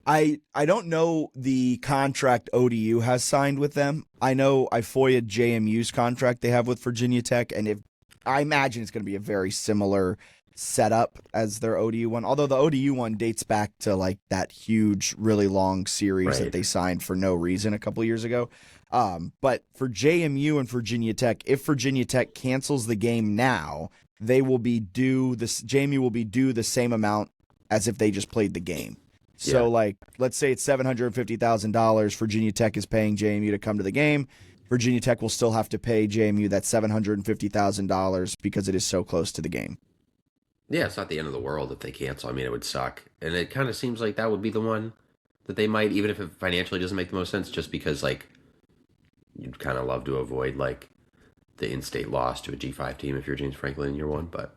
I don't know the contract ODU has signed with them. I know I FOIA'd JMU's contract they have with Virginia Tech, and I imagine it's going to be a very similar setup as their ODU one, although the ODU one dates back to like that huge, really long series that they signed for no reason a couple years ago. But for JMU and Virginia Tech, if Virginia Tech cancels the game now, JMU will be due the same amount as if they just played the game. So, like, let's say it's $750,000. Virginia Tech is paying JMU to come to the game. Virginia Tech will still have to pay JMU that $750,000 because it is so close to the game. Yeah, it's not the end of the world if they cancel. I mean, it would suck. And it kind of seems like that would be the one that they might, even if it financially doesn't make the most sense, just because like you'd kind of love to avoid like the in-state loss to a G5 team if you're James Franklin in year one. But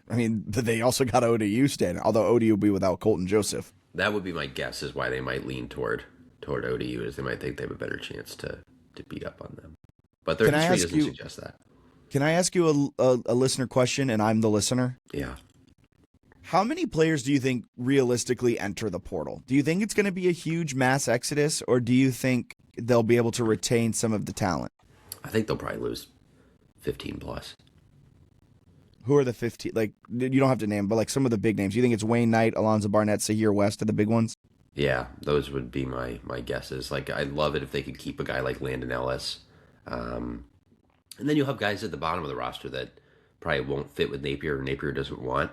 I mean, they also got ODU standing, although ODU will be without Colton Joseph. that would be my guess is why they might lean toward ODU, is they might think they have a better chance to beat up on them. But their history doesn't suggest that. Can I ask you a listener question, and I'm the listener? Yeah. How many players do you think realistically enter the portal? Do you think it's going to be a huge mass exodus, or do you think they'll be able to retain some of the talent? I think they'll probably lose 15 plus. Who are the 15? Like, you don't have to name, but like some of the big names. You think it's Wayne Knight, Alonzo Barnett, Sahir West are the big ones? Yeah, those would be my guesses. Like, I'd love it if they could keep a guy like Landon Ellis. And then you'll have guys at the bottom of the roster that probably won't fit with Napier or Napier doesn't want,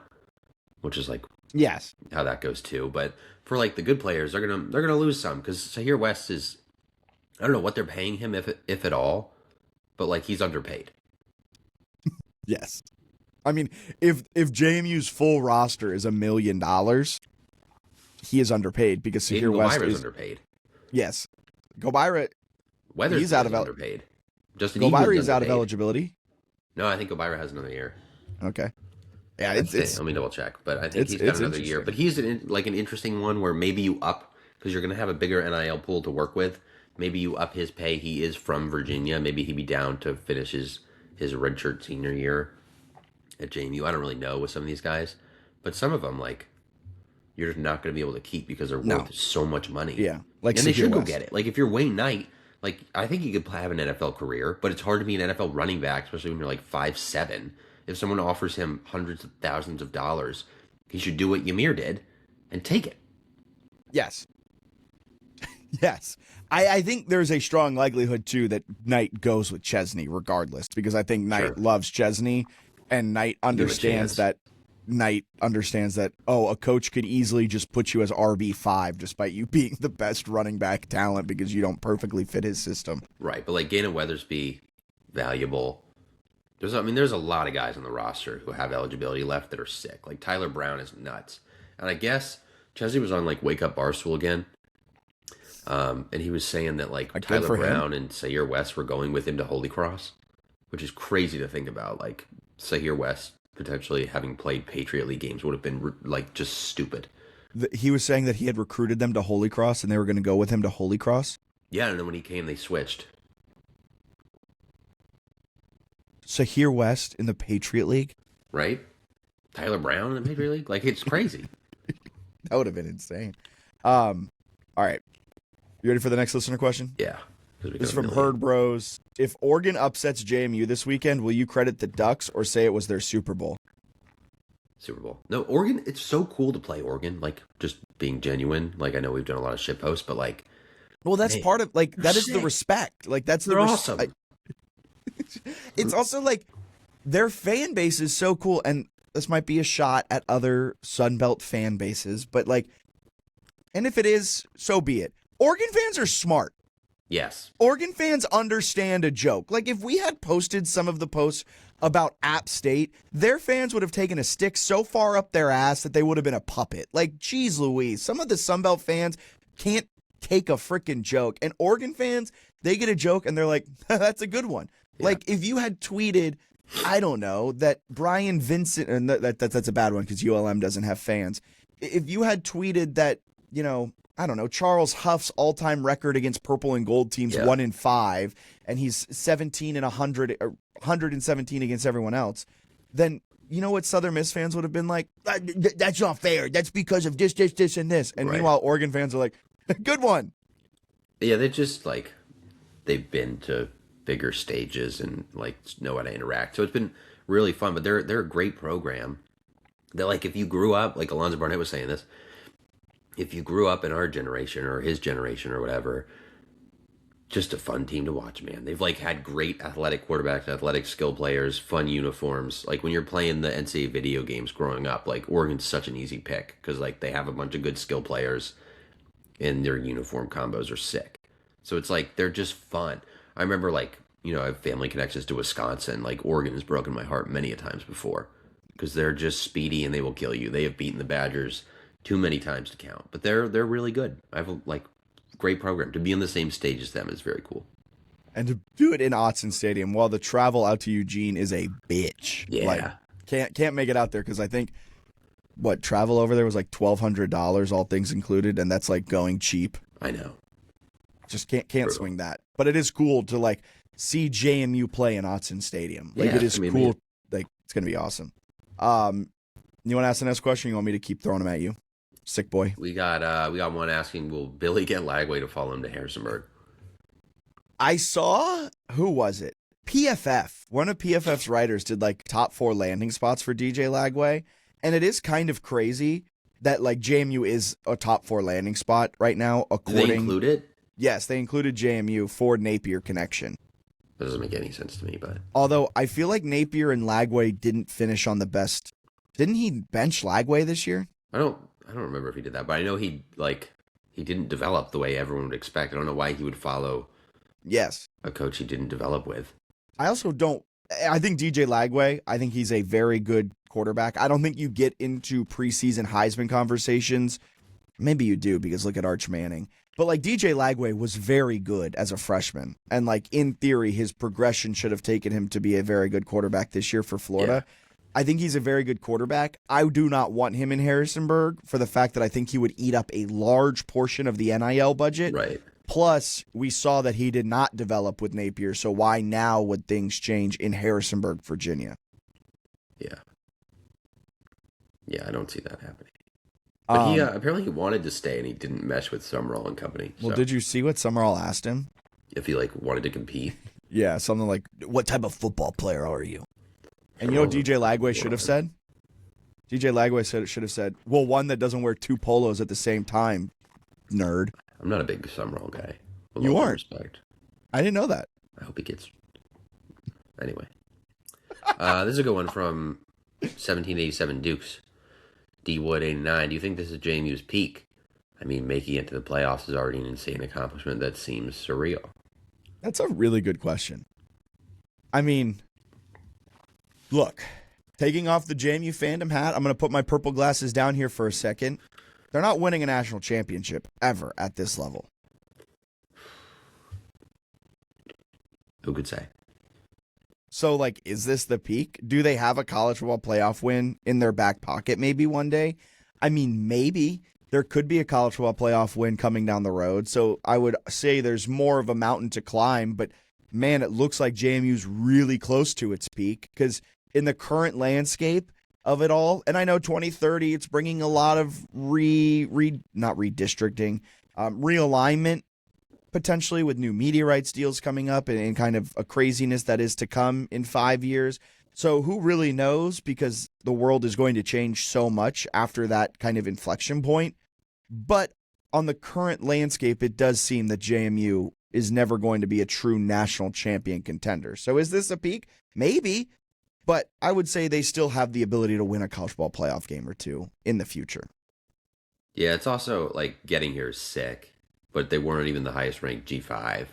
which is like yes, how that goes too. But for like the good players, they're gonna lose some because Sahir West is, I don't know what they're paying him if at all, but like he's underpaid. Yes. I mean, if JMU's full roster is $1 million, he is underpaid because Sahir West is underpaid. Yes, Gobira. Weathers he's out of underpaid. Justin Gobira is out of eligibility. No, I think Gobira has another year. Okay. Yeah, it's let me double check, but I think he's got another year. But he's an interesting one where maybe you up because you're going to have a bigger NIL pool to work with. Maybe you up his pay. He is from Virginia. Maybe he'd be down to finish his redshirt senior year at JMU. I don't really know with some of these guys, but some of them like you're just not going to be able to keep because they're worth so much money. Yeah, like and they should go get it. Like if you're Wayne Knight, like I think you could have an NFL career, but it's hard to be an NFL running back, especially when you're like 5'7". If someone offers him hundreds of thousands of dollars, he should do what Ymir did and take it. Yes. Yes. I think there's a strong likelihood, too, that Knight goes with Chznney regardless, because I think Knight loves Chznney, and Knight understands that a coach could easily just put you as RB5 despite you being the best running back talent because you don't perfectly fit his system. Right, but like Gana Weathersby, valuable. There's a lot of guys on the roster who have eligibility left that are sick. Like Tyler Brown is nuts. And I guess Chznney was on like Wake Up Barstool again. And he was saying that like Tyler Brown and Sahir West were going with him to Holy Cross, which is crazy to think about. Like Sahir West potentially having played Patriot League games would have been like just stupid. He was saying that he had recruited them to Holy Cross and they were going to go with him to Holy Cross? Yeah, and then when he came, they switched. Sahir West in the Patriot League? Right? Tyler Brown in the Patriot League? Like, it's crazy. That would have been insane. All right. You ready for the next listener question? Yeah. This is from Herd Bros. If Oregon upsets JMU this weekend, will you credit the Ducks or say it was their Super Bowl? Super Bowl. No, Oregon, it's so cool to play Oregon, like, just being genuine. Like, I know we've done a lot of shit posts, but, like... Well, that's part of, like, that is the respect. Like, that's the awesome. It's also, like, their fan base is so cool, and this might be a shot at other Sunbelt fan bases, but, like, and if it is, so be it. Oregon fans are smart. Yes. Oregon fans understand a joke. Like, if we had posted some of the posts about App State, their fans would have taken a stick so far up their ass that they would have been a puppet. Like, geez Louise, some of the Sunbelt fans can't take a freaking joke. And Oregon fans, they get a joke and they're like, that's a good one. Yeah. Like, if you had tweeted, I don't know, that Brian Vincent, and that's a bad one because ULM doesn't have fans. If you had tweeted that, you know, I don't know, Charles Huff's all-time record against purple and gold teams 1-5, and he's 17 and 100, or 117 against everyone else, then you know what Southern Miss fans would have been like? That's not fair. That's because of this, and this. And meanwhile, Oregon fans are like, good one. Yeah, they're just like, they've been to bigger stages and like know how to interact. So it's been really fun, but they're a great program. That like if you grew up, like Alonzo Barnett was saying this, if you grew up in our generation or his generation or whatever, just a fun team to watch, man. They've like had great athletic quarterbacks, athletic skill players, fun uniforms. Like when you're playing the NCAA video games growing up, like Oregon's such an easy pick because like they have a bunch of good skill players and their uniform combos are sick. So it's like they're just fun. I remember like, you know, I have family connections to Wisconsin. Like Oregon has broken my heart many a times before because they're just speedy and they will kill you. They have beaten the Badgers too many times to count. But they're really good. I have like great program. To be on the same stage as them is very cool. And to do it in Autzen Stadium, while the travel out to Eugene is a bitch. Yeah. Like, can't make it out there because I think travel over there was like $1,200, all things included, and that's like going cheap. I know. Just can't swing that. But it is cool to like see JMU play in Autzen Stadium. Like it is cool. Like it's gonna be awesome. You want to ask the next question? Or you want me to keep throwing them at you, sick boy? We got one asking, will Billy get Lagway to follow him to Harrisonburg? I saw, who was it? PFF. One of PFF's writers did like top 4 landing spots for DJ Lagway. And it is kind of crazy that like JMU is a top 4 landing spot right now. Did they include it? Yes, they included JMU for Napier connection. That doesn't make any sense to me, but. Although I feel like Napier and Lagway didn't finish on the best. Didn't he bench Lagway this year? I don't remember if he did that, but I know he didn't develop the way everyone would expect. I don't know why he would follow a coach he didn't develop with. I also don't. I think DJ Lagway, I think he's a very good quarterback. I don't think you get into preseason Heisman conversations. Maybe you do because look at Arch Manning. But like DJ Lagway was very good as a freshman. And like in theory, his progression should have taken him to be a very good quarterback this year for Florida. Yeah. I think he's a very good quarterback. I do not want him in Harrisonburg for the fact that I think he would eat up a large portion of the NIL budget. Right. Plus, we saw that he did not develop with Napier, so why now would things change in Harrisonburg, Virginia? Yeah. Yeah, I don't see that happening. But he apparently he wanted to stay, and he didn't mesh with Summerall and company. Well, did you see what Summerall asked him? If he wanted to compete? Yeah, something like, what type of football player are you? And you know what DJ Lagway should have said? DJ Lagway should have said, well, one that doesn't wear 2 polos at the same time, nerd. I'm not a big Summerall guy. You aren't? Respect. I didn't know that. I hope he gets... Anyway. This is a good one from 1787 Dukes. D Wood 89. Do you think this is JMU's peak? I mean, making it to the playoffs is already an insane accomplishment that seems surreal. That's a really good question. I mean, look, taking off the JMU fandom hat, I'm going to put my purple glasses down here for a second. They're not winning a national championship ever at this level. Who could say? So, like, is this the peak? Do they have a college football playoff win in their back pocket maybe one day? I mean, maybe. There could be a college football playoff win coming down the road. So I would say there's more of a mountain to climb. But, man, it looks like JMU's really close to its peak. Because in the current landscape of it all, and I know 2030, it's bringing a lot of not redistricting, realignment, potentially with new media rights deals coming up and kind of a craziness that is to come in 5 years. So who really knows, because the world is going to change so much after that kind of inflection point. But on the current landscape, it does seem that JMU is never going to be a true national champion contender. So is this a peak? Maybe, but I would say they still have the ability to win a college ball playoff game or two in the future. Yeah, it's also like getting here is sick. But they weren't even the highest ranked G5,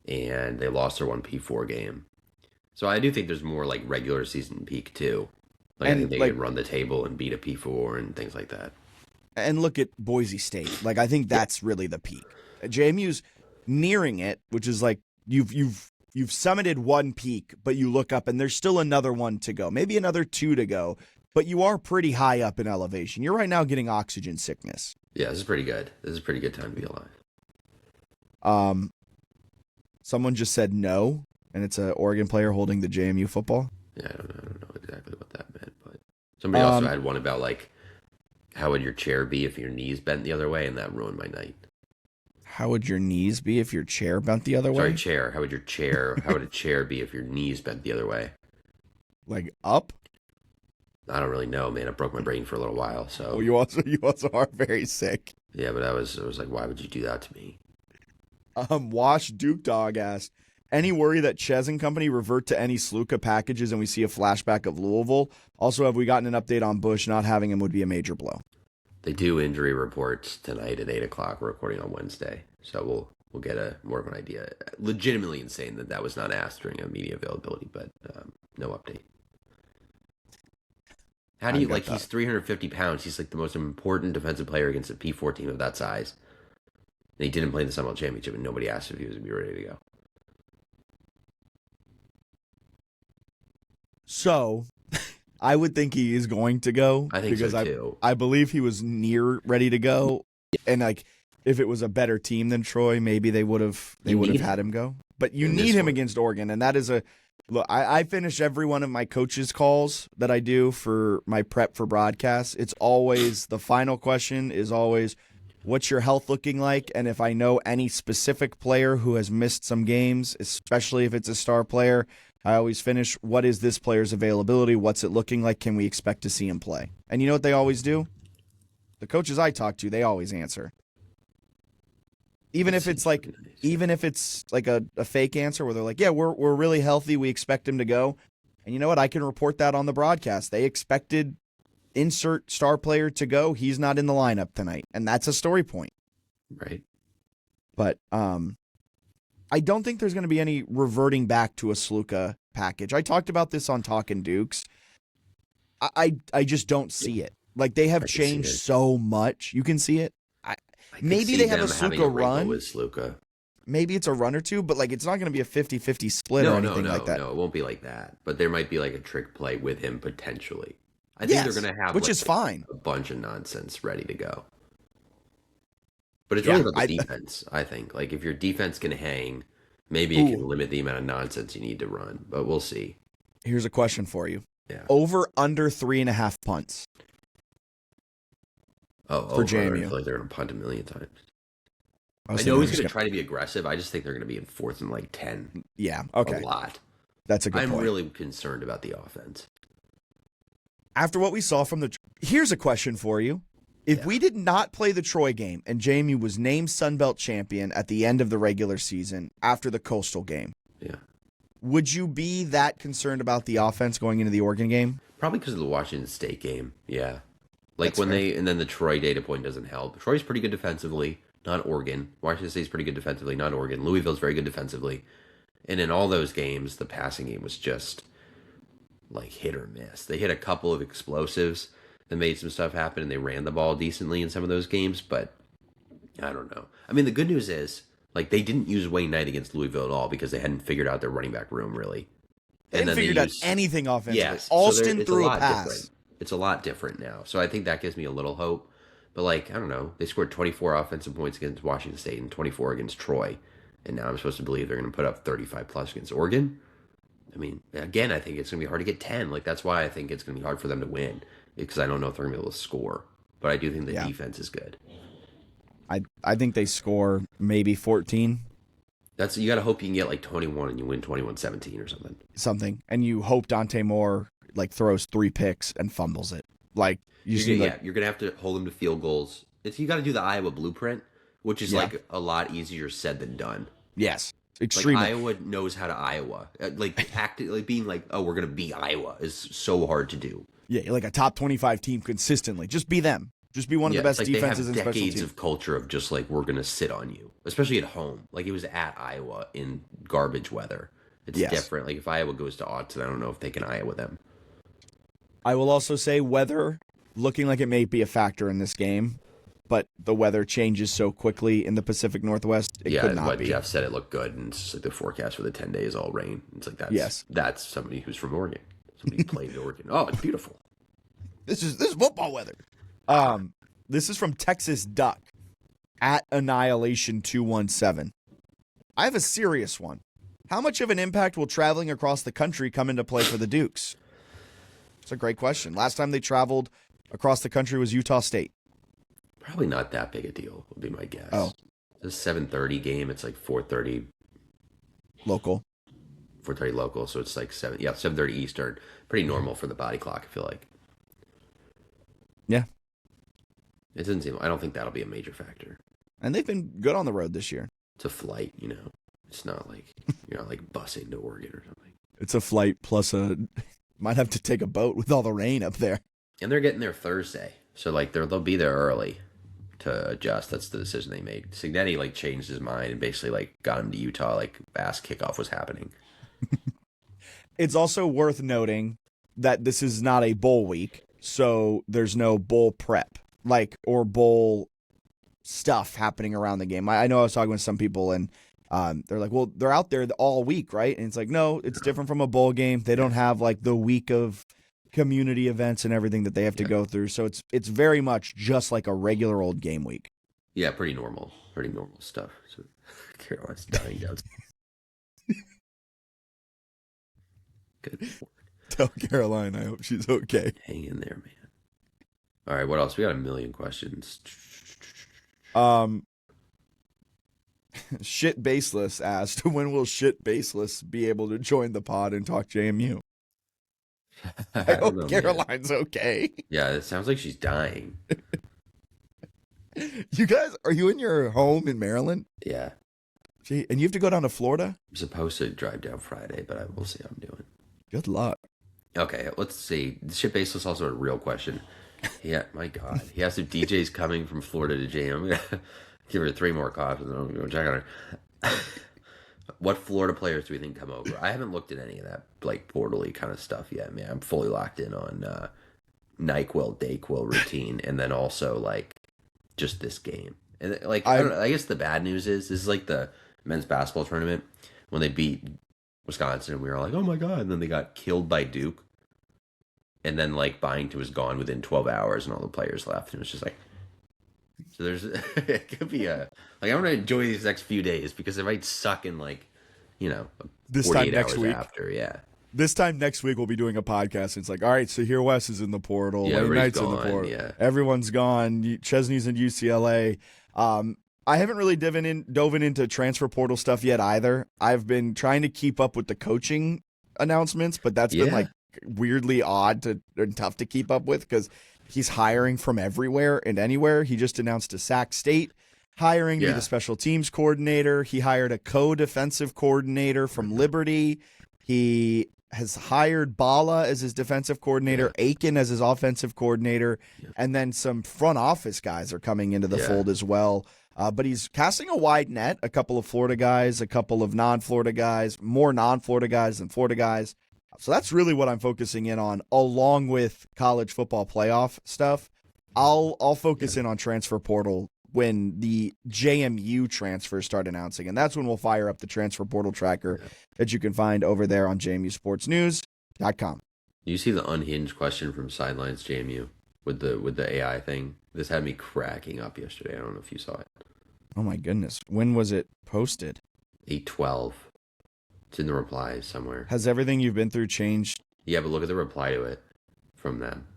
and they lost their one P4 game. So I do think there's more like regular season peak too. Like, I think they can run the table and beat a P4 and things like that. And look at Boise State. Like, I think that's really the peak. JMU's nearing it, which is like you've summited one peak, but you look up and there's still another one to go, maybe another 2 to go. But you are pretty high up in elevation. You're right now getting oxygen sickness. Yeah, this is pretty good. This is a pretty good time to be alive. Someone just said no, and it's an Oregon player holding the JMU football. Yeah, I don't know exactly what that meant, but somebody also had one about like, how would your chair be if your knees bent the other way, and that ruined my night. How would your knees be if your chair bent the other way? Sorry, chair. How would a chair be if your knees bent the other way? Like up? I don't really know, man. It broke my brain for a little while. So you also are very sick. Yeah, but it was like, why would you do that to me? Wash Duke Dog asked, any worry that Ches and company revert to any Sluka packages and we see a flashback of Louisville? Also, have we gotten an update on Bush? Not having him would be a major blow. They do injury reports tonight at 8 o'clock. We're recording on Wednesday. So we'll get more of an idea. Legitimately insane that was not asked during a media availability, but no update. How do you, I like, got he's that. 350 pounds. He's like the most important defensive player against a P4 team of that size. And he didn't play in the Sun Belt Championship, and nobody asked if he was going to be ready to go. So, I would think he is going to go. I think because so, too. I believe he was near ready to go. And, like, if it was a better team than Troy, maybe they would have had him go. But you In need this him one. against Oregon, and that is a look. I finish every one of my coaches' calls that I do for my prep for broadcasts. It's always the final question is always, "What's your health looking like?" And if I know any specific player who has missed some games, especially if it's a star player, I always finish, "What is this player's availability? What's it looking like? Can we expect to see him play?" And you know what they always do? The coaches I talk to, they always answer. Even if it's like a fake answer where they're like, yeah, we're really healthy, we expect him to go. And you know what? I can report that on the broadcast. They expected insert star player to go. He's not in the lineup tonight. And that's a story point. Right. But I don't think there's going to be any reverting back to a Sluka package. I talked about this on Talkin' Dukes. I just don't see it. Like, they have I can see changed it. so much. You can see it. I could Maybe see they have a them having Sluka wrinkle run. with Sluka. Maybe it's a run or two, but like it's not going to be a 50-50 split or anything like that. No, it won't be like that. But there might be like a trick play with him potentially. I think they're going to have which like, is fine. a bunch of nonsense ready to go. But it's really about the defense, I think. Like, if your defense can hang, maybe it can limit the amount of nonsense you need to run. But we'll see. Here's a question for you. Yeah. Over under 3.5 punts. For JMU. I feel like they're going to punt a million times. I was know thinking he's just going to try to be aggressive. I just think they're going to be in 4th and like 10. Yeah, okay. A lot. That's a good I'm point. really concerned about the offense. After what we saw from here's a question for you. If we did not play the Troy game and JMU was named Sun Belt champion at the end of the regular season after the Coastal game, would you be that concerned about the offense going into the Oregon game? Probably because of the Washington State game. Yeah. Like That's when fair. and then the Troy data point doesn't help. Troy's pretty good defensively, not Oregon. Washington State's pretty good defensively, not Oregon. Louisville's very good defensively. And in all those games, the passing game was just like hit or miss. They hit a couple of explosives that made some stuff happen, and they ran the ball decently in some of those games, but I don't know. I mean, the good news is, like, they didn't use Wayne Knight against Louisville at all because they hadn't figured out their running back room, really. They hadn't figured out anything offensively. Yes, Alston it's threw a lot pass. different. It's a lot different now. So I think that gives me a little hope. But, like, I don't know. They scored 24 offensive points against Washington State and 24 against Troy. And now I'm supposed to believe they're going to put up 35-plus against Oregon. I mean, again, I think it's going to be hard to get 10. Like, that's why I think it's going to be hard for them to win. Because I don't know if they're going to be able to score. But I do think the defense is good. I think they score maybe 14. You got to hope you can get, like, 21 and you win 21-17 or something. Something. And you hope Dante Moore, like, throws 3 picks and fumbles it. Like, you're going to have to hold them to field goals. You got to do the Iowa blueprint, which is, like, a lot easier said than done. Yes. Extremely. Like, Iowa knows how to Iowa. Being like, oh, we're going to beat Iowa is so hard to do. Yeah, like a top 25 team consistently. Just be them. Just be one of the best defenses in special teams. They have decades of culture of just like, we're going to sit on you, especially at home. Like, it was at Iowa in garbage weather. It's different. Like, if Iowa goes to Autzen, I don't know if they can Iowa them. I will also say weather looking like it may be a factor in this game, but the weather changes so quickly in the Pacific Northwest. It could not be. Jeff said it looked good, and it's just like the forecast for the 10 days all rain. It's like that's somebody who's from Oregon. Somebody who played in Oregon. Oh, it's beautiful. This is football weather. This is from Texas Duck at Annihilation 217. I have a serious one. How much of an impact will traveling across the country come into play for the Dukes? It's a great question. Last time they traveled across the country was Utah State. Probably not that big a deal, would be my guess. Oh. It's a 7:30 game. It's like 4:30 local. 4:30 local, so it's like 7:30 Eastern. Pretty normal for the body clock, I feel like. Yeah. It doesn't seem. I don't think that'll be a major factor. And they've been good on the road this year. It's a flight, you know. It's not like you're not like busing to Oregon or something. It's a flight plus might have to take a boat with all the rain up there. And they're getting there Thursday, so like they'll be there early to adjust. That's the decision they made. Chznney like changed his mind and basically like got him to Utah like as kickoff was happening. It's also worth noting that this is not a bowl week. so there's no bowl prep, or bowl stuff happening around the game. I know I was talking with some people, and they're like, well, they're out there all week, right? And it's like, no, it's different from a bowl game. They don't have the week of community events and everything that they have to go through. So it's very much just like a regular old game week. Yeah, pretty normal stuff. So Caroline's dying down. Good. Tell Caroline I hope she's okay. Hang in there, man. All right, what else? We got a million questions. Shit Baseless asked, when will Shit Baseless be able to join the pod and talk JMU? I hope Caroline's okay. Yeah, it sounds like she's dying. You guys, are you in your home in Maryland? Yeah. Gee, and you have to go down to Florida? I'm supposed to drive down Friday, but we'll see how I'm doing. Good luck. Okay, let's see. Shit Baseless also a real question. Yeah, my God. He asked if DJ's coming from Florida to JM. I'm going to give her 3 more coughs and then I'm going to check on her. What Florida players do we think come over? I haven't looked at any of that portal-y kind of stuff yet, man. I'm fully locked in on NyQuil, DayQuil routine, and then also just this game. And I don't know, I guess the bad news is this is the men's basketball tournament when they beat Wisconsin, and we were like, oh my God, and then they got killed by Duke. And then Byington was gone within 12 hours and all the players left. And it was just so there's, it could be I'm going to enjoy these next few days because it might suck in this time next hours week. After, yeah. This time next week, we'll be doing a podcast. And it's all right, so here Wes is in the portal. Yeah, Knight's gone, in the portal. Yeah. Everyone's gone. Chesney's in UCLA. I haven't really dove into transfer portal stuff yet either. I've been trying to keep up with the coaching announcements, but that's been weirdly odd and tough to keep up with because he's hiring from everywhere and anywhere. He just announced a Sac State hiring to be the special teams coordinator. He hired a co-defensive coordinator from Liberty. He has hired Bala as his defensive coordinator, Aiken as his offensive coordinator, and then some front office guys are coming into the fold as well. But he's casting a wide net, a couple of Florida guys, a couple of non-Florida guys, more non-Florida guys than Florida guys. So that's really what I'm focusing in on, along with college football playoff stuff. I'll focus in on transfer portal when the JMU transfers start announcing, and that's when we'll fire up the transfer portal tracker that you can find over there on JMUSportsNews.com. You see the unhinged question from Sidelines JMU with the AI thing? This had me cracking up yesterday. I don't know if you saw it. Oh my goodness. When was it posted? 8:12. It's in the replies somewhere. Has everything you've been through changed? Yeah, but look at the reply to it from them.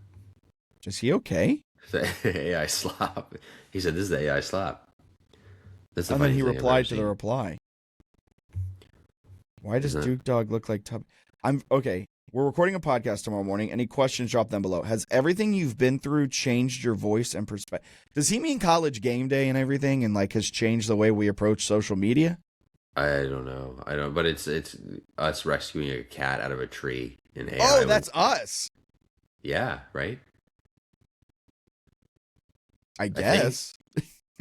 Is he okay? The AI slop. He said, this is the AI slop. That's the and then funny he thing replied to the reply. Why does Duke Dog look like Tub? I'm okay. We're recording a podcast tomorrow morning. Any questions, drop them below. Has everything you've been through changed your voice and perspective? Does he mean college game day and everything and has changed the way we approach social media? I don't know. I don't, but it's us rescuing a cat out of a tree in AI. Oh, that's us. Yeah, right? I guess.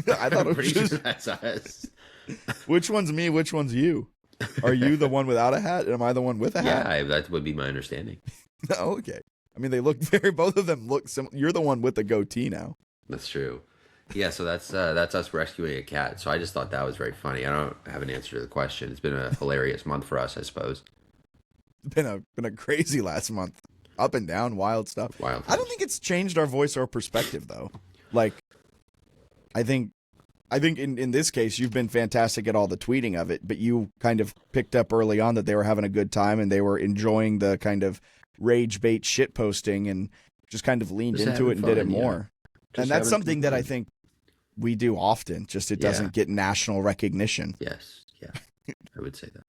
I thought it was sure that's us. Which one's me? Which one's you? Are you the one without a hat? Am I the one with a hat? Yeah, that would be my understanding. Oh, okay. I mean, they look both of them look similar. You're the one with the goatee now. That's true. Yeah, so that's us rescuing a cat. So I just thought that was very funny. I don't have an answer to the question. It's been a hilarious month for us, I suppose. It's been a crazy last month. Up and down, wild stuff. Wild. I don't think it's changed our voice or perspective though. I think in this case you've been fantastic at all the tweeting of it, but you kind of picked up early on that they were having a good time and they were enjoying the kind of rage bait shit posting and just kind of leaned into it and did it more. And that's something that I think we do often, just it doesn't get national recognition. Yes. Yeah. I would say that.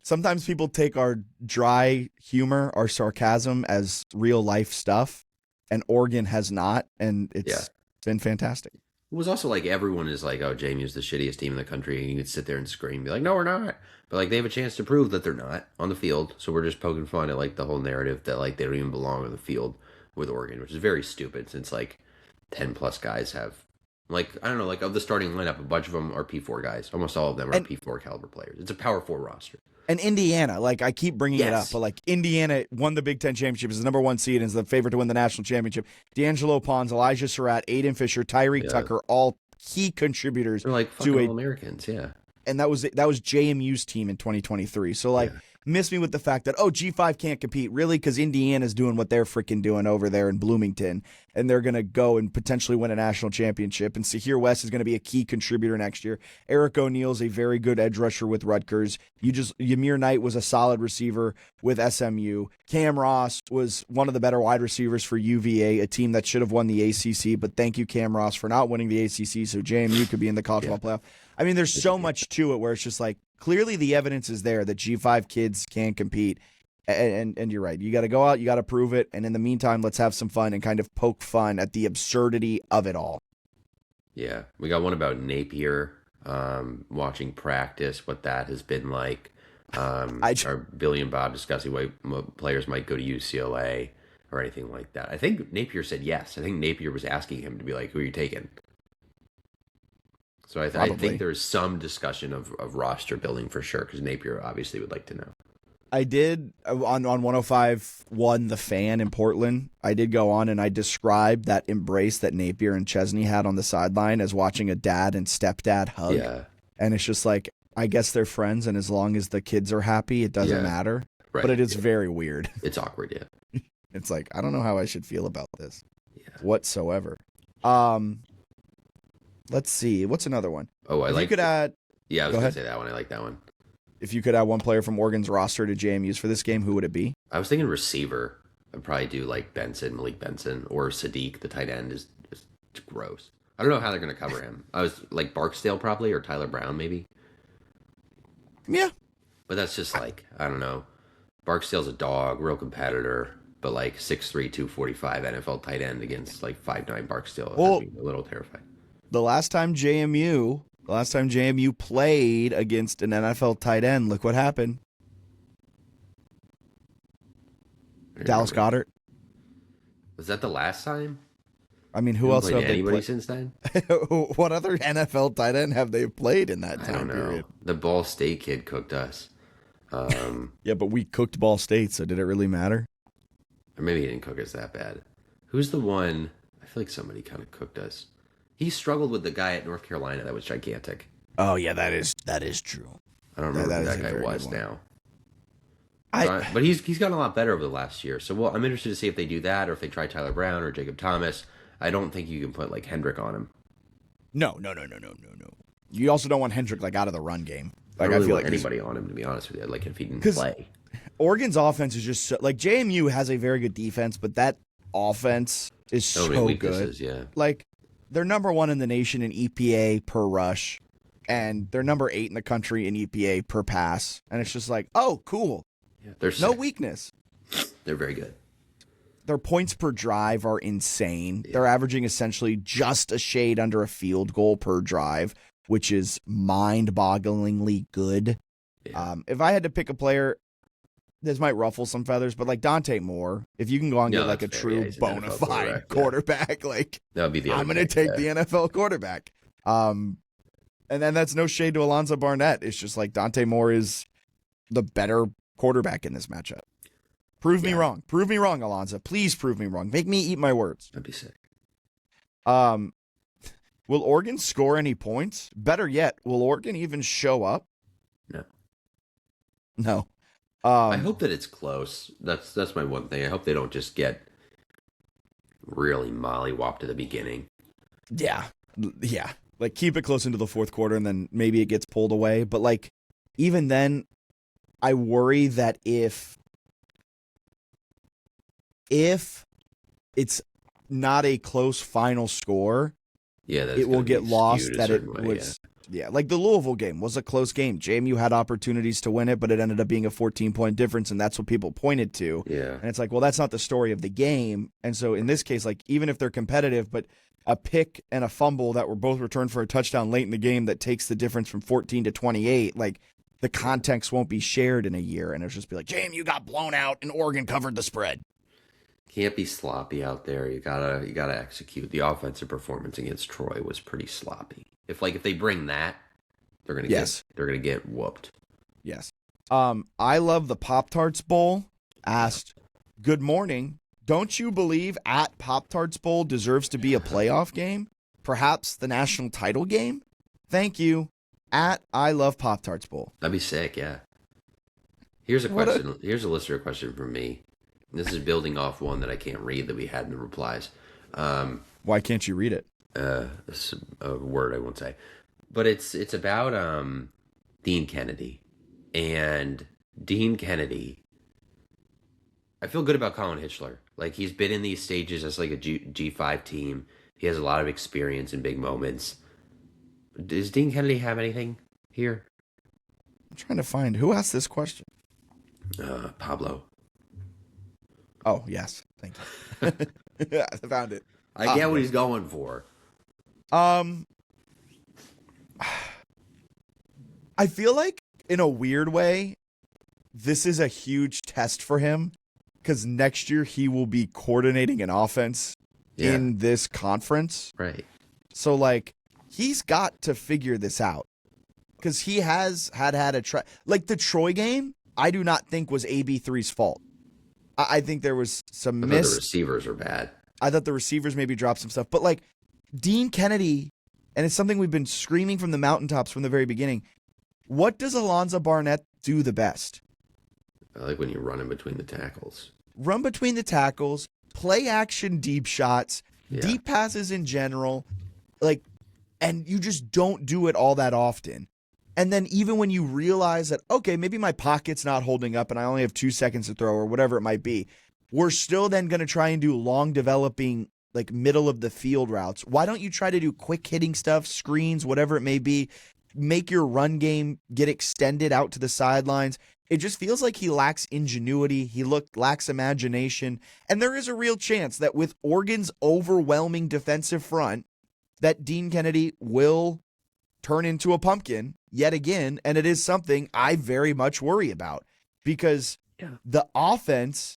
Sometimes people take our dry humor, our sarcasm as real life stuff, and Oregon has not, and it's been fantastic. It was also everyone is oh, JMU's the shittiest team in the country, and you could sit there and scream and be like, no, we're not. But they have a chance to prove that they're not on the field, so we're just poking fun at the whole narrative that they don't even belong on the field with Oregon, which is very stupid since 10 plus guys have Like, I don't know, like of the starting lineup, a bunch of them are P4 guys. Almost all of them are P4 caliber players. It's a Power 4 roster. And Indiana, like I keep bringing it up, Yes. but like Indiana won the Big Ten championship, is the number 1 seed, and is the favorite to win the national championship. D'Angelo Pons, Elijah Surratt, Aiden Fisher, Tyreek Tucker, all key contributors They're like fucking All-Americans, yeah. and that was JMU's team in 2023. So like, miss me with the fact that G5 can't compete, really, because Indiana's doing what they're freaking doing over there in Bloomington, and they're gonna go and potentially win a national championship. And Sahir West is gonna be a key contributor next year. Eric O'Neal's a very good edge rusher with Rutgers. Ymir Knight was a solid receiver with SMU. Cam Ross was one of the better wide receivers for UVA, a team that should have won the ACC. But thank you, Cam Ross, for not winning the ACC, so JMU could be in the college football playoff. I mean, there's so much to it where it's just like, clearly the evidence is there that G5 kids can compete. And you're right. You got to go out, you got to prove it. And in the meantime, let's have some fun and kind of poke fun at the absurdity of it all. Yeah. We got one about Napier, watching practice, what that has been like. Our Billy and Bob discussing why players might go to UCLA or anything like that. I think Napier said yes. I think Napier was asking him to be like, who are you taking? So I think there's some discussion of roster building for sure, because Napier obviously would like to know. I did, on 105.1 The Fan in Portland, I did go on and I described that embrace that Napier and Chznney had on the sideline as watching a dad and stepdad hug. Yeah. And it's just like, I guess they're friends, and as long as the kids are happy, it doesn't matter. Right. But it is very weird. It's awkward, yeah. It's like, I don't know how I should feel about this whatsoever. Let's see. What's another one? Oh, you could add. Yeah, I was going to say that one. I like that one. If you could add one player from Oregon's roster to JMU's for this game, who would it be? I was thinking receiver. I'd probably do like Malik Benson, or Sadiq, the tight end, is gross. I don't know how they're going to cover him. I was like Barksdale probably, or Tyler Brown maybe. Yeah. But that's just like, I don't know. Barksdale's a dog, real competitor, but like 6'3", 245 NFL tight end against like 5'9" Barksdale. Well, a little terrifying. The last time JMU played against an NFL tight end, look what happened. Dallas Goedert. Was that the last time? I mean, who else have anybody they since then? What other NFL tight end have they played in that time period? The Ball State kid cooked us. Yeah, but we cooked Ball State, so did it really matter? Or maybe he didn't cook us that bad. Who's the one? I feel like somebody kind of cooked us. He struggled with the guy at North Carolina that was gigantic. Oh yeah, that is true. I don't remember who that guy was now. But he's gotten a lot better over the last year. So I'm interested to see if they do that, or if they try Tyler Brown or Jacob Thomas. I don't think you can put like Hendrick on him. No. You also don't want Hendrick like out of the run game. Like I really feel want like anybody on him, to be honest with you. Like if he didn't play. Oregon's offense is just so, like JMU has a very good defense, but that offense is so good. Yeah. Like they're number 1 in the nation in EPA per rush, and they're number 8 in the country in EPA per pass. And it's just like, oh, cool. Yeah, they're no weakness. They're very good. Their points per drive are insane. Yeah. They're averaging essentially just a shade under a field goal per drive, which is mind-bogglingly good. Yeah. If I had to pick a player, this might ruffle some feathers, but like Dante Moore, if you can go and get like a true bona fide quarterback, like that would be I'm going to take the NFL quarterback. And then that's no shade to Alonzo Barnett. It's just like Dante Moore is the better quarterback in this matchup. Prove me wrong. Prove me wrong, Alonzo. Please prove me wrong. Make me eat my words. That'd be sick. Will Oregon score any points? Better yet, will Oregon even show up? No. I hope that it's close. That's my one thing. I hope they don't just get really mollywopped at the beginning. Yeah. Like keep it close into the fourth quarter, and then maybe it gets pulled away. But like even then, I worry that if it's not a close final score, it will get lost that it was. Yeah, like the Louisville game was a close game. JMU had opportunities to win it, but it ended up being a 14-point difference, and that's what people pointed to. Yeah. And it's like, well, that's not the story of the game. And so in this case, like even if they're competitive, but a pick and a fumble that were both returned for a touchdown late in the game that takes the difference from 14 to 28, like the context won't be shared in a year, and it'll just be like, JMU got blown out and Oregon covered the spread. Can't be sloppy out there. You gotta execute. The offensive performance against Troy was pretty sloppy. If they bring that, they're gonna get whooped. Yes. I love the Pop-Tarts Bowl asked, "Good morning. Don't you believe at Pop-Tarts Bowl deserves to be a playoff game? Perhaps the national title game? Thank you. At I love Pop-Tarts Bowl." That'd be sick, yeah. Here's a question. Here's a listener question from me. This is building off one that I can't read that we had in the replies. Why can't you read it? A word I won't say. But it's about Dean Kennedy. And Dean Kennedy, I feel good about Colin Hitchler. He's been in these stages as a G5 team. He has a lot of experience in big moments. Does Dean Kennedy have anything here? I'm trying to find who asked this question. Pablo. Oh, yes. Thank you. Yeah, I found it. I get what he's going for. I feel like, in a weird way, this is a huge test for him because next year he will be coordinating an offense in this conference. Right. So, he's got to figure this out because he has had a try. The Troy game, I do not think was AB3's fault. I think there was some The receivers are bad. I thought the receivers maybe dropped some stuff. But, Dean Kennedy, and it's something we've been screaming from the mountaintops from the very beginning, what does Alonzo Barnett do the best? I like when you run in between the tackles. Run between the tackles, play action deep shots, deep passes in general, and you just don't do it all that often. And then even when you realize that, okay, maybe my pocket's not holding up and I only have 2 seconds to throw or whatever it might be, we're still then going to try and do long developing, middle of the field routes. Why don't you try to do quick hitting stuff, screens, whatever it may be, make your run game get extended out to the sidelines? It just feels like he lacks ingenuity. He lacks imagination. And there is a real chance that with Oregon's overwhelming defensive front, that Dean Kennedy will turn into a pumpkin yet again. And it is something I very much worry about because the offense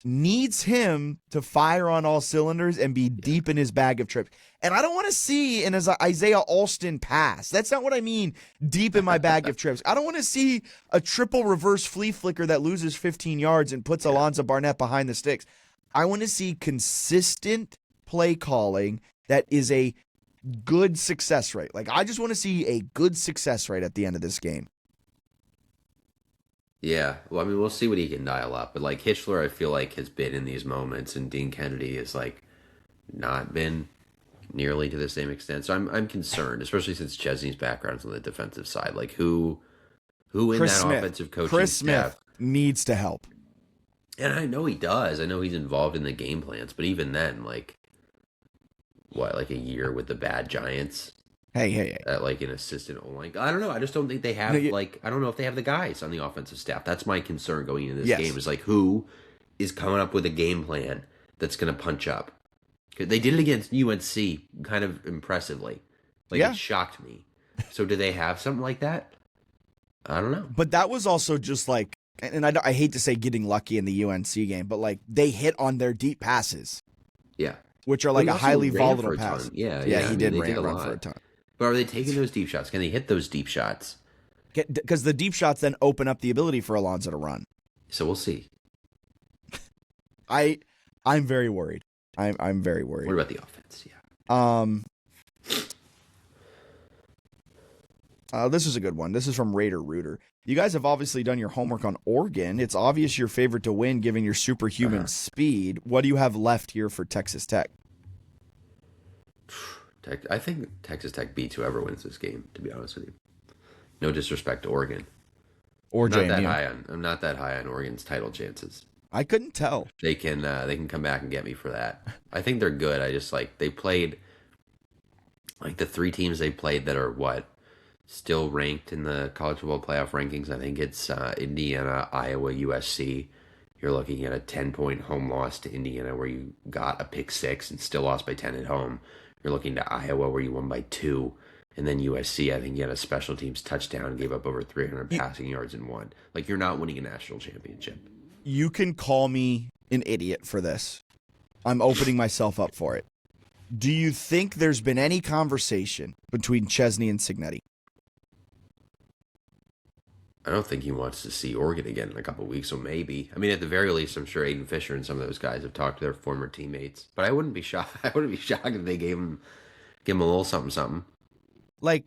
needs him to fire on all cylinders and be deep in his bag of tricks. And I don't want to see an Isaiah Alston pass. That's not what I mean, deep in my bag of tricks. I don't want to see a triple reverse flea flicker that loses 15 yards and puts Alonzo Barnett behind the sticks. I want to see consistent play calling that is a good success rate. I just want to see a good success rate at the end of this game. Yeah, well, we'll see what he can dial up. But Hitchler, I feel like has been in these moments, and Dean Kennedy has not been nearly to the same extent. So I'm concerned, especially since Chznney's background's on the defensive side. Who in Chris that Smith. offensive coaching Chris staff Smith needs to help. And I know he does. I know he's involved in the game plans, but even then, a year with the bad Giants. Hey. At an assistant online. I don't know. I just don't think they have I don't know if they have the guys on the offensive staff. That's my concern going into this game is who is coming up with a game plan that's going to punch up. They did it against UNC kind of impressively. It shocked me. So do they have something like that? I don't know. But that was also just and I hate to say getting lucky in the UNC game, but they hit on their deep passes. Yeah. Which are a highly volatile pass. Yeah, he did run for a ton. But are they taking those deep shots? Can they hit those deep shots? Because the deep shots then open up the ability for Alonzo to run. So we'll see. I'm very worried. I'm very worried. What about the offense? Yeah. This is a good one. This is from Raider Rooter. You guys have obviously done your homework on Oregon. It's obvious your favorite to win given your superhuman speed. What do you have left here for Texas Tech? I think Texas Tech beats whoever wins this game, to be honest with you. No disrespect to Oregon. Or JMU. I'm not that high on Oregon's title chances. I couldn't tell. They can come back and get me for that. I think they're good. I just they played the three teams they played that are still ranked in the college football playoff rankings. I think it's Indiana, Iowa, USC. You're looking at a 10-point home loss to Indiana where you got a pick six and still lost by 10 at home. You're looking to Iowa where you won by 2. And then USC, I think you had a special teams touchdown and gave up over 300 passing yards and won. You're not winning a national championship. You can call me an idiot for this. I'm opening myself up for it. Do you think there's been any conversation between Chznney and Cznney? I don't think he wants to see Oregon again in a couple of weeks, so maybe. I mean, at the very least, I'm sure Aiden Fisher and some of those guys have talked to their former teammates. But I wouldn't be shocked. I wouldn't be shocked if they give him a little something. Like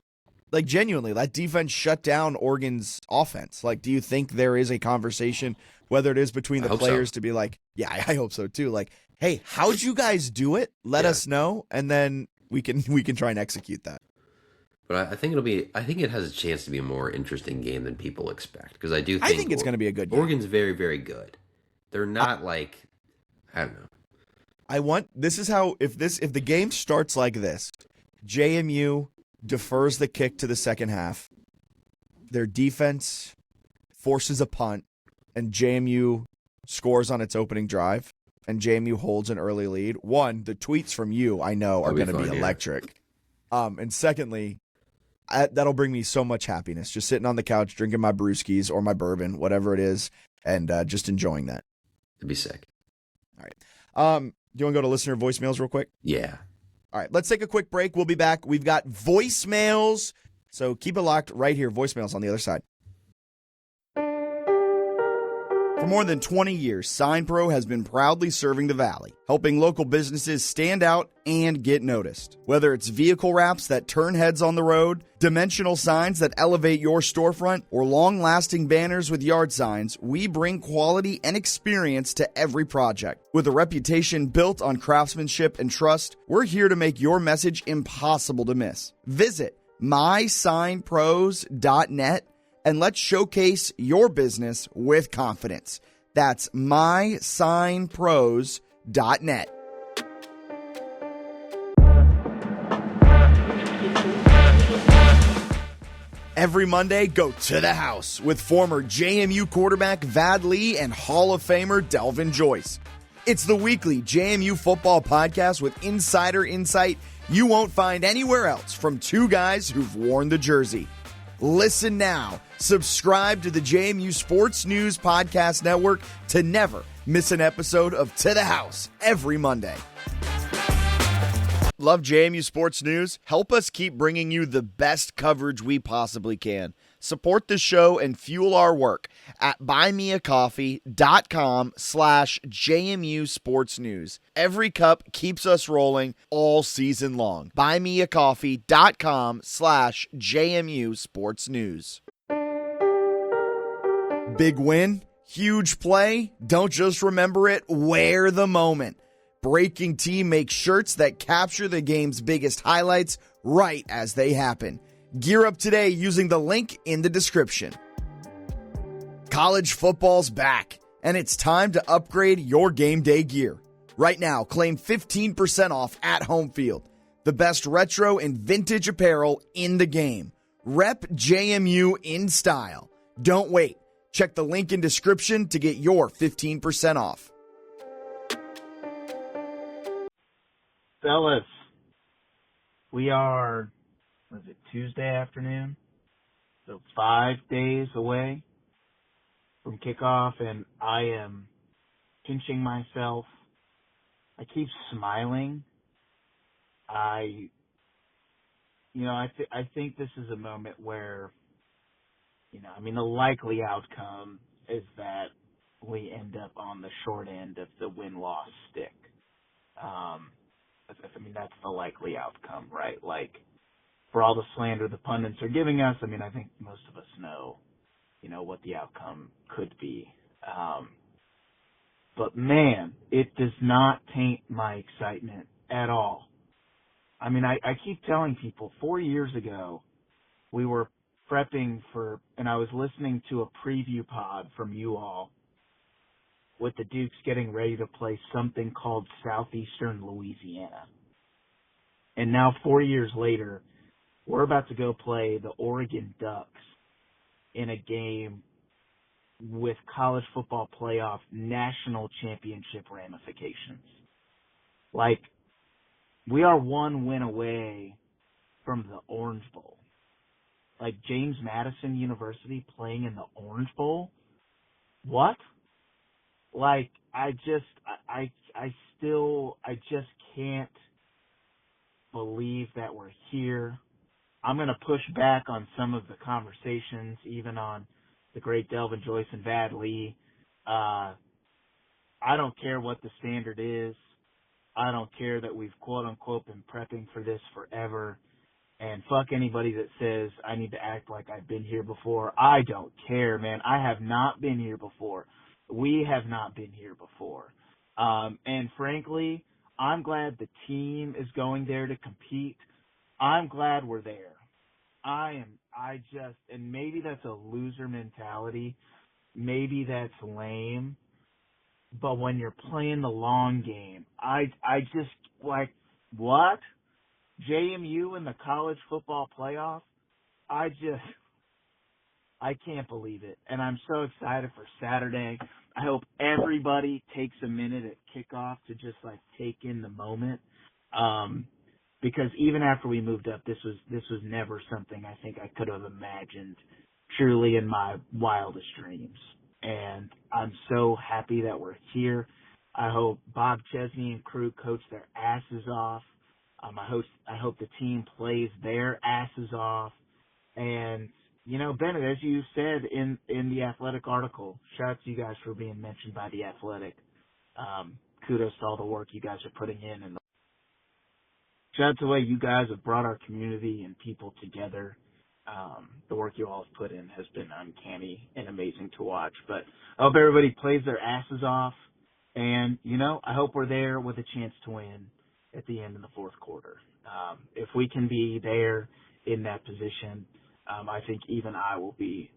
genuinely, that defense shut down Oregon's offense. Like, do you think there is a conversation, whether it is between the players to be like, yeah, I hope so too. Like, hey, how'd you guys do it? Let us know, and then we can try and execute that. But I think it has a chance to be a more interesting game than people expect, because I think it's going to be a good game. Oregon's very, very good. They're not I don't know. This is how, if the game starts like this, JMU defers the kick to the second half, their defense forces a punt, and JMU scores on its opening drive, and JMU holds an early lead. One, the tweets from you, I know, are going to be electric. And secondly, that'll bring me so much happiness, just sitting on the couch, drinking my brewskis or my bourbon, whatever it is, and just enjoying that. It'd be sick. All right. Do you want to go to listener voicemails real quick? Yeah. All right, let's take a quick break. We'll be back. We've got voicemails, so keep it locked right here. Voicemails on the other side. For more than 20 years, SignPro has been proudly serving the Valley, helping local businesses stand out and get noticed. Whether it's vehicle wraps that turn heads on the road, dimensional signs that elevate your storefront, or long-lasting banners with yard signs, we bring quality and experience to every project. With a reputation built on craftsmanship and trust, we're here to make your message impossible to miss. Visit mysignpros.net and let's showcase your business with confidence. That's mysignpros.net. Every Monday, go to the house with former JMU quarterback Vad Lee and Hall of Famer Delvin Joyce. It's the weekly JMU football podcast with insider insight you won't find anywhere else from two guys who've worn the jersey. Listen now. Subscribe to the JMU Sports News Podcast Network to never miss an episode of To the House every Monday. Love JMU Sports News? Help us keep bringing you the best coverage we possibly can. Support the show and fuel our work at buymeacoffee.com/JMU Sports News. Every cup keeps us rolling all season long. Buymeacoffee.com/JMU Sports News. Big win, huge play. Don't just remember it, wear the moment. Breaking Team makes shirts that capture the game's biggest highlights right as they happen. Gear up today using the link in the description. College football's back, and it's time to upgrade your game day gear. Right now, claim 15% off at Home Field. The best retro and vintage apparel in the game. Rep JMU in style. Don't wait. Check the link in description to get your 15% off. Fellas, we are, was it Tuesday afternoon? So 5 days away from kickoff, and I am pinching myself. I keep smiling. I think this is a moment where, the likely outcome is that we end up on the short end of the win-loss stick. That's the likely outcome, right? Like, for all the slander the pundits are giving us, I think most of us know, what the outcome could be. But man, it does not taint my excitement at all. I keep telling people 4 years ago, we were prepping for, and I was listening to a preview pod from you all with the Dukes getting ready to play something called Southeastern Louisiana. And now 4 years later, we're about to go play the Oregon Ducks in a game with college football playoff national championship ramifications. Like, we are one win away from the Orange Bowl. Like, James Madison University playing in the Orange Bowl? What? Like, I I just can't believe that we're here. I'm going to push back on some of the conversations, even on the great Delvin Joyce and Vad Lee. I don't care what the standard is. I don't care that we've quote-unquote been prepping for this forever. And fuck anybody that says I need to act like I've been here before. I don't care, man. I have not been here before. We have not been here before. And frankly, I'm glad the team is going there to compete. I'm glad we're there. And maybe that's a loser mentality. Maybe that's lame. But when you're playing the long game, I just, like, what? JMU in the college football playoff? I can't believe it. And I'm so excited for Saturday. I hope everybody takes a minute at kickoff to just, like, take in the moment. Because even after we moved up, this was never something I think I could have imagined truly in my wildest dreams. And I'm so happy that we're here. I hope Bob Chznney and crew coach their asses off. I hope the team plays their asses off. And, you know, Bennett, as you said in the Athletic article, shout out to you guys for being mentioned by the Athletic. Kudos to all the work you guys are putting in. And shout out to the way you guys have brought our community and people together. The work you all have put in has been uncanny and amazing to watch. But I hope everybody plays their asses off. And, you know, I hope we're there with a chance to win at the end of the fourth quarter. If we can be there in that position, I think even I will be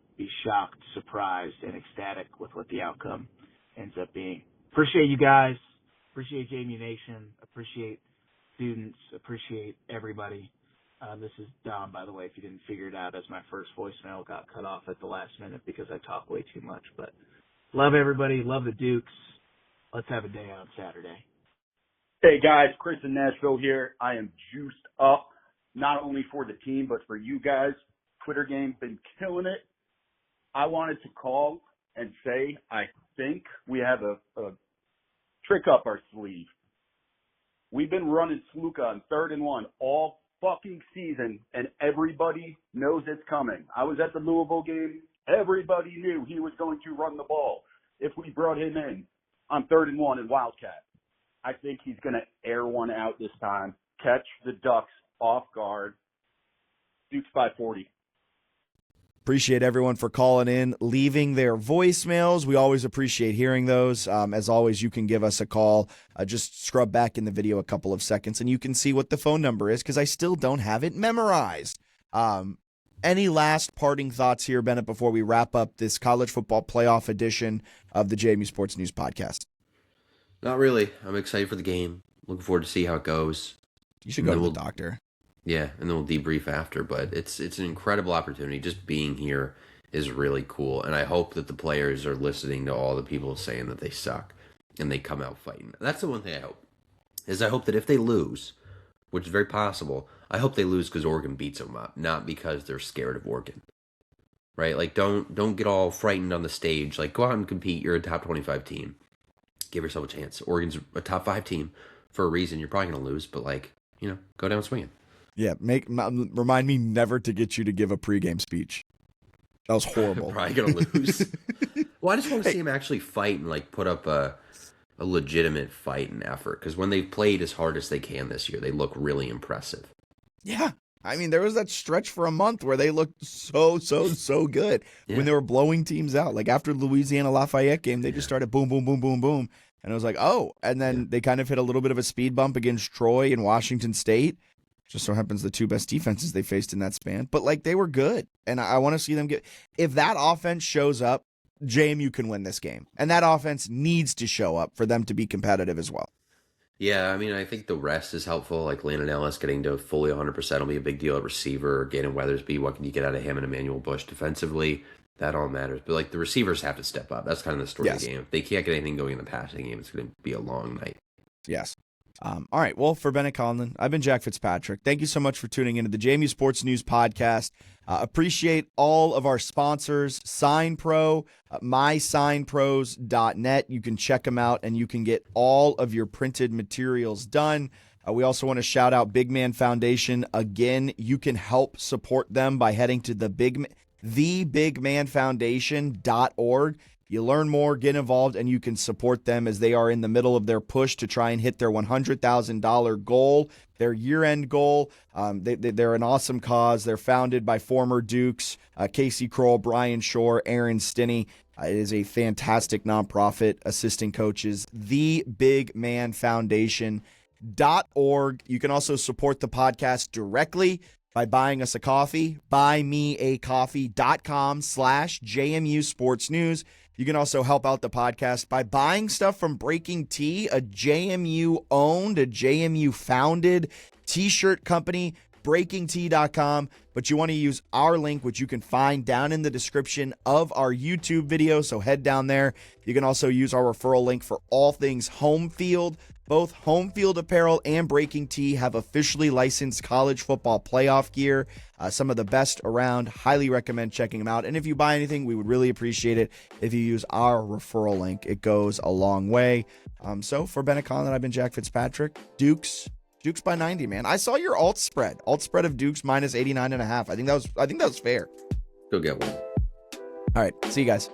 shocked, surprised, and ecstatic with what the outcome ends up being. Appreciate you guys. Appreciate JMU Nation. Appreciate students. Appreciate everybody. This is Dom, by the way, if you didn't figure it out, as my first voicemail got cut off at the last minute because I talk way too much. But love everybody. Love the Dukes. Let's have a day on Saturday. Hey guys, Chris in Nashville here. I am juiced up, not only for the team, but for you guys. Twitter game's been killing it. I wanted to call and say I think we have a trick up our sleeve. We've been running Sluka on 3rd and 1 all fucking season, and everybody knows it's coming. I was at the Louisville game. Everybody knew he was going to run the ball if we brought him in on 3rd and 1 in Wildcat. I think he's going to air one out this time, catch the Ducks off guard. Dukes by 40. Appreciate everyone for calling in, leaving their voicemails. We always appreciate hearing those. As always, you can give us a call. Just scrub back in the video a couple of seconds, and you can see what the phone number is because I still don't have it memorized. Any last parting thoughts here, Bennett, before we wrap up this college football playoff edition of the JMU Sports News podcast? Not really. I'm excited for the game. Looking forward to see how it goes. You should go to the doctor. Yeah, and then we'll debrief after. But it's an incredible opportunity. Just being here is really cool. And I hope that the players are listening to all the people saying that they suck and they come out fighting. That's the one thing I hope. I hope that if they lose, which is very possible, I hope they lose because Oregon beats them up, not because they're scared of Oregon. Right? Like, don't get all frightened on the stage. Like, go out and compete. You're a top 25 team. Give yourself a chance. Oregon's a top 5 team for a reason. You're probably going to lose, but, like, you know, go down swinging. Yeah, remind me never to get you to give a pregame speech. That was horrible. Probably going to lose. Well, I just want to see him actually fight and, like, put up a legitimate fight and effort. Because when they've played as hard as they can this year, they look really impressive. Yeah. I mean, there was that stretch for a month where they looked so good when they were blowing teams out. Like after the Louisiana Lafayette game, they just started boom, boom, boom, boom, boom. And it was like, oh. And then they kind of hit a little bit of a speed bump against Troy and Washington State. Just so happens the two best defenses they faced in that span. But, like, they were good. And I want to see them get – if that offense shows up, JMU can win this game. And that offense needs to show up for them to be competitive as well. Yeah, I mean, I think the rest is helpful. Like Landon Ellis getting to fully 100% will be a big deal at receiver. Galen Weathersby, what can you get out of him and Emmanuel Bush defensively? That all matters. But, like, the receivers have to step up. That's kind of the story of the game. If they can't get anything going in the passing game, it's going to be a long night. Yes. All right. Well, for Bennett Conlon, I've been Jack Fitzpatrick. Thank you so much for tuning into the JMU Sports News podcast. Appreciate all of our sponsors, SignPro, mysignpros.net. You can check them out and you can get all of your printed materials done. We also want to shout out Big Man Foundation. Again, you can help support them by heading to thebigmanfoundation.org. You learn more, get involved, and you can support them as they are in the middle of their push to try and hit their $100,000 goal, their year-end goal. They're an awesome cause. They're founded by former Dukes, Casey Kroll, Brian Shore, Aaron Stinney. It is a fantastic nonprofit assisting coaches. Thebigmanfoundation.org. You can also support the podcast directly by buying us a coffee, buymeacoffee.com/JMU Sports News. You can also help out the podcast by buying stuff from Breaking Tea, a JMU-owned, a JMU-founded t-shirt company, breakingtea.com. But you want to use our link, which you can find down in the description of our YouTube video, so head down there. You can also use our referral link for all things home field. Both Home Field Apparel and Breaking Tea have officially licensed college football playoff gear. Some of the best around. Highly recommend checking them out. And if you buy anything, we would really appreciate it if you use our referral link. It goes a long way. So for Bennett Conlon, I've been Jack Fitzpatrick. Dukes by 90, man. I saw your alt spread of Dukes minus 89.5. I think that was fair. Go get one. All right. See you guys.